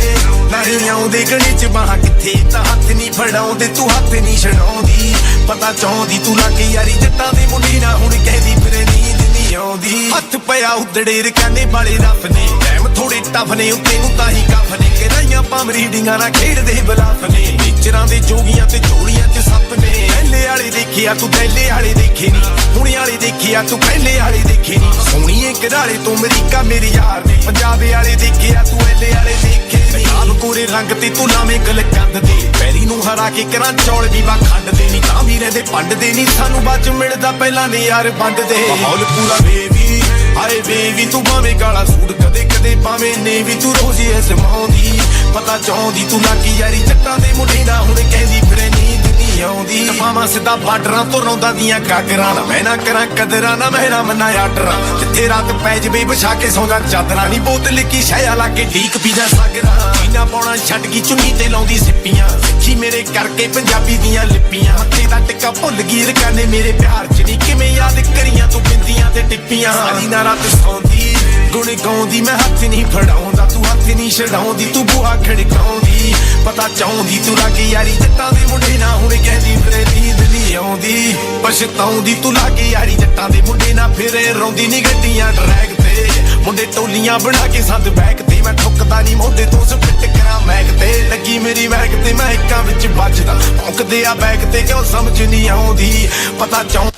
ਨਹੀਂ ਆਉਂਦੇ ਗਲੀ ਚ ਬਾਹਾਂ ਕਿੱਥੇ ਤਾਂ ਹੱਥ ਨਹੀਂ ਫੜਾਉਂਦੇ ਤੂੰ ਹੱਥ ਨਹੀਂ ਛਡਾਉਂਦੀ ਪਤਾ ਚਾਹੁੰਦੀ ਤੂੰ ਲੱਗ ਯਾਰੀ ਜੱਟਾਂ ਦੇ ਮੁੰਡੇ ਨਾ ਹੁਣ ਕਹਿੰਦੀ ਫਿਰੇ ਨੀਂਦ ਨਹੀਂ ਆਉਂਦੀ ਹੱਥ ਪਿਆ ਉਦੜੇ ਰਕਾਨੇ ਵਾਲੇ ਰੱਫ ਨੇ ਟਾਈਮ ਥੋੜੇ ਟਫ ਨੇ ਉੱਤੇ ਨੂੰ ਤਾਂ ਹੀ ਕੱਫ ਨੇ ਕਿਰਾਈਆਂ ਪਾਮ ਰੀਡਿੰਗਾਂ ਨਾਲ ਖੇਡਦੇ ਬਲਾਫ ਨੇ ਟੀਚਰਾਂ ਦੇ ਜੋਗੀਆਂ ਤੇ ਝੋਲੀਆਂ ਚ ਸੱਪ ਨੇ ਪਹਿਲੇ ਵਾਲੇ ਦੇਖਿਆ ਤੂੰ ਪਹਿਲੇ ਵਾਲੇ ਦੇਖੇ ਨਹੀਂ ਹੁਣੇ ਵਾਲੇ ਦੇਖਿਆ ਤੂੰ ਪਹਿਲੇ ਵਾਲੇ ਦੇਖੇ ਨਹੀਂ ਸੋਹਣੀਏ ਘਰਾਲੇ ਤੋਂ ਅਮਰੀਕਾ ਮੇਰੇ ਯਾਰ ਨੇ ਪੰਜਾਬ ਵਾਲੇ ਦੇਖਿਆ ਤੂੰ ਪਹਿਲੇ ਵਾਲੇ ਦੇਖੇ ਨਹੀਂ ਆਪ ਕੋਰੇ ਰੰਗ ਤੇ ਤੂੰ ਲਾਵੇਂ ਗਲ ਕੰਦ ਦੇ ਪੈਰੀ ਨੂੰ ਹਰਾ ਕੇ ਕਰਾਂ ਚੌਲ ਵੀ ਵਾ ਖੰਡ ਦੇ ਨਹੀਂ ਤਾਂ ਵੀ ਰਹਿੰਦੇ ਪੰਡ ਦੇ ਨਹੀਂ ਸਾਨੂੰ ਬਾਅਦ ਚ ਮਿਲਦਾ ਪਹਿਲਾਂ ਨੇ ਯਾਰ ਵੰਡ ਦੇ ਮਾਹੌਲ ਪੂਰਾ ਬੇਬੀ ਹਾਏ ਬੇਬੀ ਤੂੰ ਭਾਵੇਂ ਕਾਲਾ ਸੂਟ ਕਦੇ ਕਦੇ ਭਾਵੇਂ ਨੇ ਵੀ ਤੂੰ ਰੋਜ਼ੀ ਅਜ਼ਮਾਉਂਦੀ ਪਤਾ ਚਾਹੁੰਦੀ ਤੂੰ ਲੱਗੀ ਯਾਰੀ ਜੱਟਾਂ ਦੇ ਮੁੰਡੇ ਨਾ ਹੁਣ ਕਹਿੰਦੀ ਫਿਰੇ ਨੀਂਦ ਨਹੀਂ ਆਉਂਦੀ ਪਾਵਾਂ ਸਿੱਧਾ ਬਾਰਡਰਾਂ ਤੋਂ ਰੌਂਦਾ ਦੀਆਂ ਕਾਗਰਾਂ ਨਾ ਮੈਂ ਨਾ ਕਰਾਂ ਕਦਰਾਂ ਨਾ ਮੈਂ ਨਾ ਮੰਨਾ ਆਡਰਾਂ ਜਿੱਥੇ ਰਾਤ ਪੈ ਜਵੇ ਵਿਛਾ ਕੇ ਸੌਂਦਾ ਚਾਦਰਾਂ ਨਹੀਂ ਬੋਤਲ ਕੀ ਸ਼ਹਿਆ ਲਾ ਕੇ ਢੀਕ ਪੀਦਾ ਸਾਗਰਾਂ ਪੀਣਾ ਪਾਉਣਾ ਛੱਡ ਗਈ ਚੁੰਨੀ ਤੇ ਲਾਉਂਦੀ ਸਿੱਪੀਆਂ ਸਿੱਖੀ ਮੇਰੇ ਕਰਕੇ ਪੰਜਾਬੀ ਦੀਆਂ ਲਿਪੀਆਂ ਹੱਥੇ ਦਾ ਟਿੱਕਾ ਭੁੱਲ ਗਈ ਰਕਾਨੇ ਮੇਰੇ ਪਿਆਰ ਚ ਨਹੀਂ ਕਿਵੇਂ ਯਾਦ ਕਰੀਆਂ ਤੂੰ ਬਿੰਦੀਆਂ ਤੇ ਟਿੱਪੀਆਂ ਸਾਰੀ ਨਾ ਰਾਤ ਸੌਂਦੀ ਗੁਣ ਗਾਉਂਦੀ ਮੈਂ ਹੱਥ ਨਹੀਂ ਫੜਾਉਂਦਾ ਤੂੰ ਹੱਥ ਨਹੀਂ ਛਡਾਉਂਦੀ ਤੂੰ ਬੂਹਾ ਖੜਕਾਉਂਦੀ ਪਤਾ ਚਾਹੁੰਦੀ ਤੂੰ ਲੱਗ ਯਾਰੀ ਜੱਟਾਂ ਦੇ ਮੁੰਡੇ ਨਾ ਹੁਣ ਕਹਿੰਦੀ ਫਿਰੇ ਨੀਂਦ ਨਹੀਂ ਆਉਂਦੀ ਪਛਤਾਉਂਦੀ ਤੂੰ ਲੱਗ ਯਾਰੀ ਜੱਟਾਂ ਦੇ ਮੁੰਡੇ ਨਾ ਫਿਰੇ ਰੋਂਦੀ ਨਹੀਂ ਗੱਡੀਆਂ ਟਰੈਕ ਤੇ ਮੁੰਡੇ ਟੋਲੀਆਂ ਬਣਾ ਕੇ ਸੰਦ ਬੈਕ ਤੇ ਮੈਂ ਠੁੱਕਦਾ ਨਹੀਂ ਮੋਢੇ ਤੋਂ ਸਪਿੱਟ ਕਰਾਂ ਮੈਕ ਤੇ ਲੱਗੀ ਮੇਰੀ ਮਹਿਕ ਤੇ ਮਹਿਕਾਂ ਵਿੱਚ ਵੱਜਦਾ ਭੌਂਕਦੇ ਆ ਬੈਕ ਤੇ ਕਿਉਂ ਸਮਝ ਨਹੀਂ ਆਉਂਦੀ ਪਤਾ ਚਾਹੁੰ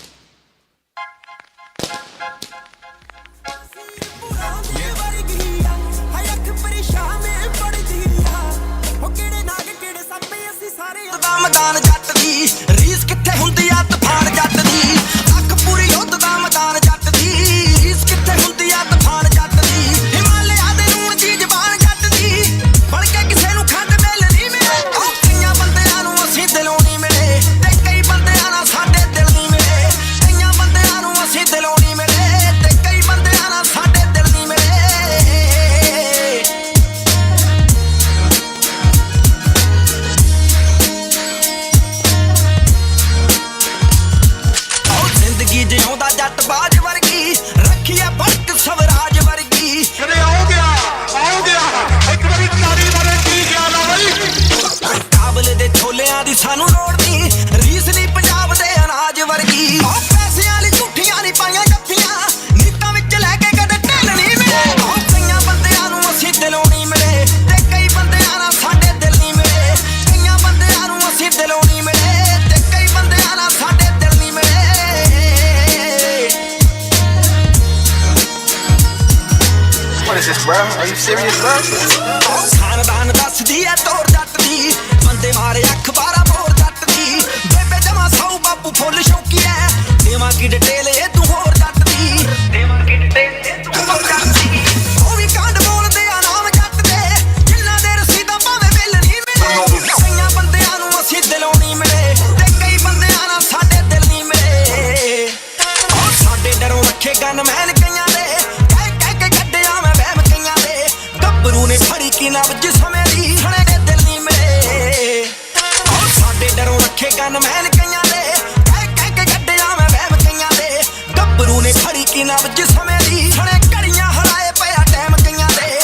ਮੈਦਾਨ ਜੱਟ ਦੀ ਰੀਸ ਕਿੱਥੇ ਹੁੰਦੀ ਆ ਤੂਫਾਨ ਜੱਟ ਦੀ ਅੱਖ ਪੂਰੀ ਯੁੱਧ ਦਾ ਮੈਦਾਨ ਜੱਟ ਦੀ ਰੀਸ ਕਿੱਥੇ ਹੁੰਦੀ ਆ ਤੂਫਾਨ ਜੱਟ ਦੀ ਹਿਮਾਲਿਆ ਦੇ ਨੂਣ ਦੀ ਜ਼ਬਾਨ ਜੱਟ ਦੀ ਬਣ ਕੇ ਕਿਸੇ ਨੂੰ ਖੰਡ ਮਿਲ ਨਹੀਂ ਮਿਲੇ ਉਹ ਕਈਆਂ ਬੰਦਿਆਂ ਨੂੰ ਅਸੀਂ ਦਿਲੋਂ ਨਹੀਂ ਮਿਲੇ ਤੇ ਕਈ ਬੰਦਿਆਂ ਨਾਲ ਸਾਡੇ ਦਿਲ ਨਹੀਂ ਮਿਲੇ ਕਈਆਂ ਬੰਦਿਆਂ ਨੂੰ ਅਸੀਂ ਦਿਲੋਂ ਨਹੀਂ ਮਿਲੇ ਤੇ ਕਈ ਬੰਦਿਆਂ ਨਾਲ ਸਾਡੇ ਦਿਲ ਨਹੀਂ ਮਿਲੇ serious, bro? Are you serious, bro? ਖਾਨਦਾਨ ਦੱਸਦੀ ਐ ਤੋਰ ਜੱਟ ਦੀ ਬੰਦੇ ਮਾਰੇ ਅਖਬਾਰਾਂ ਮੋਰ ਜੱਟ ਦੀ ਬੇਬੇ ਜਮਾ ਸਾਊ ਬਾਪੂ ਫੁੱਲ ਸ਼ੌਕੀ ਐ ਦੇਵਾਂ ਕੀ ਡਿਟੇਲ ਇਹ ਤੂੰ ਹੋਰ ਜੱਟ ਦੀ ਦੇਵਾਂ ਕੀ ਡਿਟੇਲ ਇਹ ਤੂੰ ਹੋਰ ਜੱਟ ਦੀ ਉਹ ਵੀ ਕਾਂਡ ਬੋਲਦੇ ਆ ਨਾਮ ਜੱਟ ਦੇ ਜਿੰਨਾ ਦੇ ਰਸੀਦਾਂ ਭਾਵੇਂ ਬਿੱਲ ਨਹੀਂ ਮਿਲੇ ਕਈਆਂ ਬੰਦਿਆਂ ਨੂੰ ਅਸੀਂ ਦਿਲੋਂ ਨਹੀਂ ਮਿਲੇ ਤੇ ਕਈ ਬੰਦਿਆਂ ਨਾਲ ਸਾਡੇ ਦਿਲ ਨਹੀਂ ਮਿਲੇ ਉਹ ਸਾਡੇ ਡਰੋਂ ਰੱਖੇ ਗਨਮੈਨ ਕਈਆਂ ਦੇ ਕਹਿ ਕੇ ਕੱਢਿਆ ਮੈਂ ਵਹਿਮ ਕਈਆਂ ਦੇ ਗੱਭਰੂ ਨੇ ਫੜੀ ਕੀ ਨਬਜ ਸਮੇਂ ਦੀ ਹਣੇ ਦੇ ਦਿਲ ਨਹੀਂ ਮਿਲੇ ਉਹ ਸਾਡੇ ਡਰੋਂ ਰੱਖੇ ਗਨਮੈਨ ਕਈਆਂ ਦੇ ਕਹਿ ਕੇ ਕੱਢਿਆ ਮੈਂ ਵਹਿਮ ਕਈਆਂ ਦੇ ਗੱਭਰੂ ਨੇ ਫੜੀ ਕੀ ਨਬਜ ਸਮੇਂ ਦੀ ਹਣੇ ਘੜੀਆਂ ਹਰਾਏ ਪਿਆ ਟਾਈਮ ਕਈਆਂ ਦੇ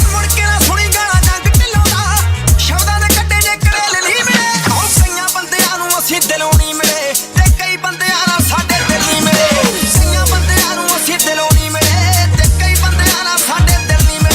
ਮੁੜ ਕੇ ਨਾ ਸੁਣੀ ਗਾਣਾ ਜੰਗ ਢਿੱਲੋਂ ਦਾ ਸ਼ਬਦਾਂ ਦੇ ਕੱਢੇ ਜੇ ਕਰੇਲ ਨਹੀਂ ਮਿਲੇ ਉਹ ਕਈਆਂ ਬੰਦਿਆਂ ਨੂੰ ਅਸੀਂ ਦਿਲੋਂ ਨਹੀਂ ਮਿਲੇ ਤੇ ਕਈ ਬੰਦਿਆਂ ਨਾਲ ਸਾਡੇ ਦਿਲ ਨਹੀਂ ਮਿਲੇ ਕਈਆਂ ਬੰਦਿਆਂ ਨੂੰ ਅਸੀਂ ਦਿਲੋਂ ਨਹੀਂ ਮਿਲੇ ਤੇ ਕਈ ਬੰਦਿਆਂ ਨਾਲ ਸਾਡੇ ਦਿਲ ਨਹੀਂ ਮਿਲੇ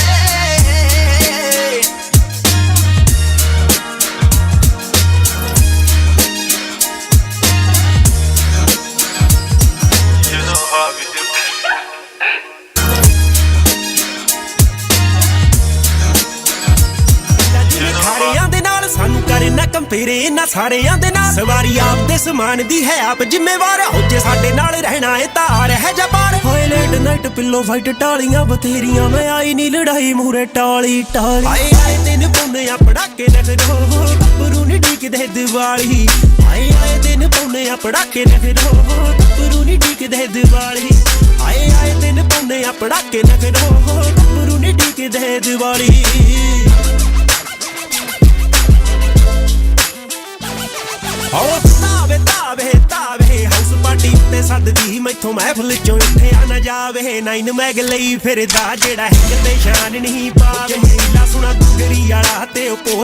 ਸਾਰਿਆਂ ਦੇ ਨਾਲ ਸਾਨੂੰ ਕਰੇ ਨਾ ਕੰਪੇਰੇ ਇਹਨਾਂ ਸਾਰਿਆਂ ਦੇ ਨਾਲ ਸਵਾਰੀ ਆਪ ਦੇ ਸਮਾਨ ਦੀ ਹੈ ਆਪ ਜ਼ਿੰਮੇਵਾਰ ਹੋ ਜੇ ਸਾਡੇ ਨਾਲ ਰਹਿਣਾ ਏ ਤਾਂ ਰਹਿ ਜਾ ਬਾਹਰ ਹੋਏ ਲੇਟ ਨਾਈਟ ਪਿੱਲੋ ਫਾਈਟ ਟਾਲੀਆਂ ਬਥੇਰੀਆਂ ਮੈਂ ਆਈ ਨਹੀਂ ਲੜਾਈ ਮੂਰੇ ਟਾਲੀ ਟਾਲੀ ਆਏ ਆਏ ਦਿਨ ਪੁੰਨੇ ਆਪੜਾ ਕੇ ਨਖਰੋ ਗੱਭਰੂ ਨੀ ਢੀਕਦੇ ਦੀਵਾਲੀ ਆਏ ਆਏ ਦਿਨ ਪੁੰਨੇ ਆਪੜਾ ਕੇ ਨਖਰੋ ਗੱਭਰੂ ਨੀ ਢੀਕਦੇ ਦੀਵਾਲੀ ਆਏ ਆਏ ਦਿਨ ਪੁੰਨੇ ਆਪੜਾ ਕੇ ਨਖਰੋ ਗੱਭਰੂ ਨੀ ਢੀਕਦੇ ਦੀਵਾਲੀ ਤਾਵੇ ਹਾਊਸ ਪਾਰਟੀ ਤੇ ਸੱਦਦੀ ਮੈਥੋਂ ਮਹਿਫਲ ਚੋਂ ਇੱਠਿਆ ਨਾ ਜਾਵੇ ਨਾਈਨ ਮੈਗ ਲਈ ਫਿਰਦਾ ਜਿਹੜਾ ਹਿੱਕ ਤੇ ਸ਼ਾਨ ਨਹੀਂ ਪਾਵੇ ਲਾ ਸੁਣਾ ਗੁਗਰੀ ਵਾਲਾ ਤੇ ਉਹ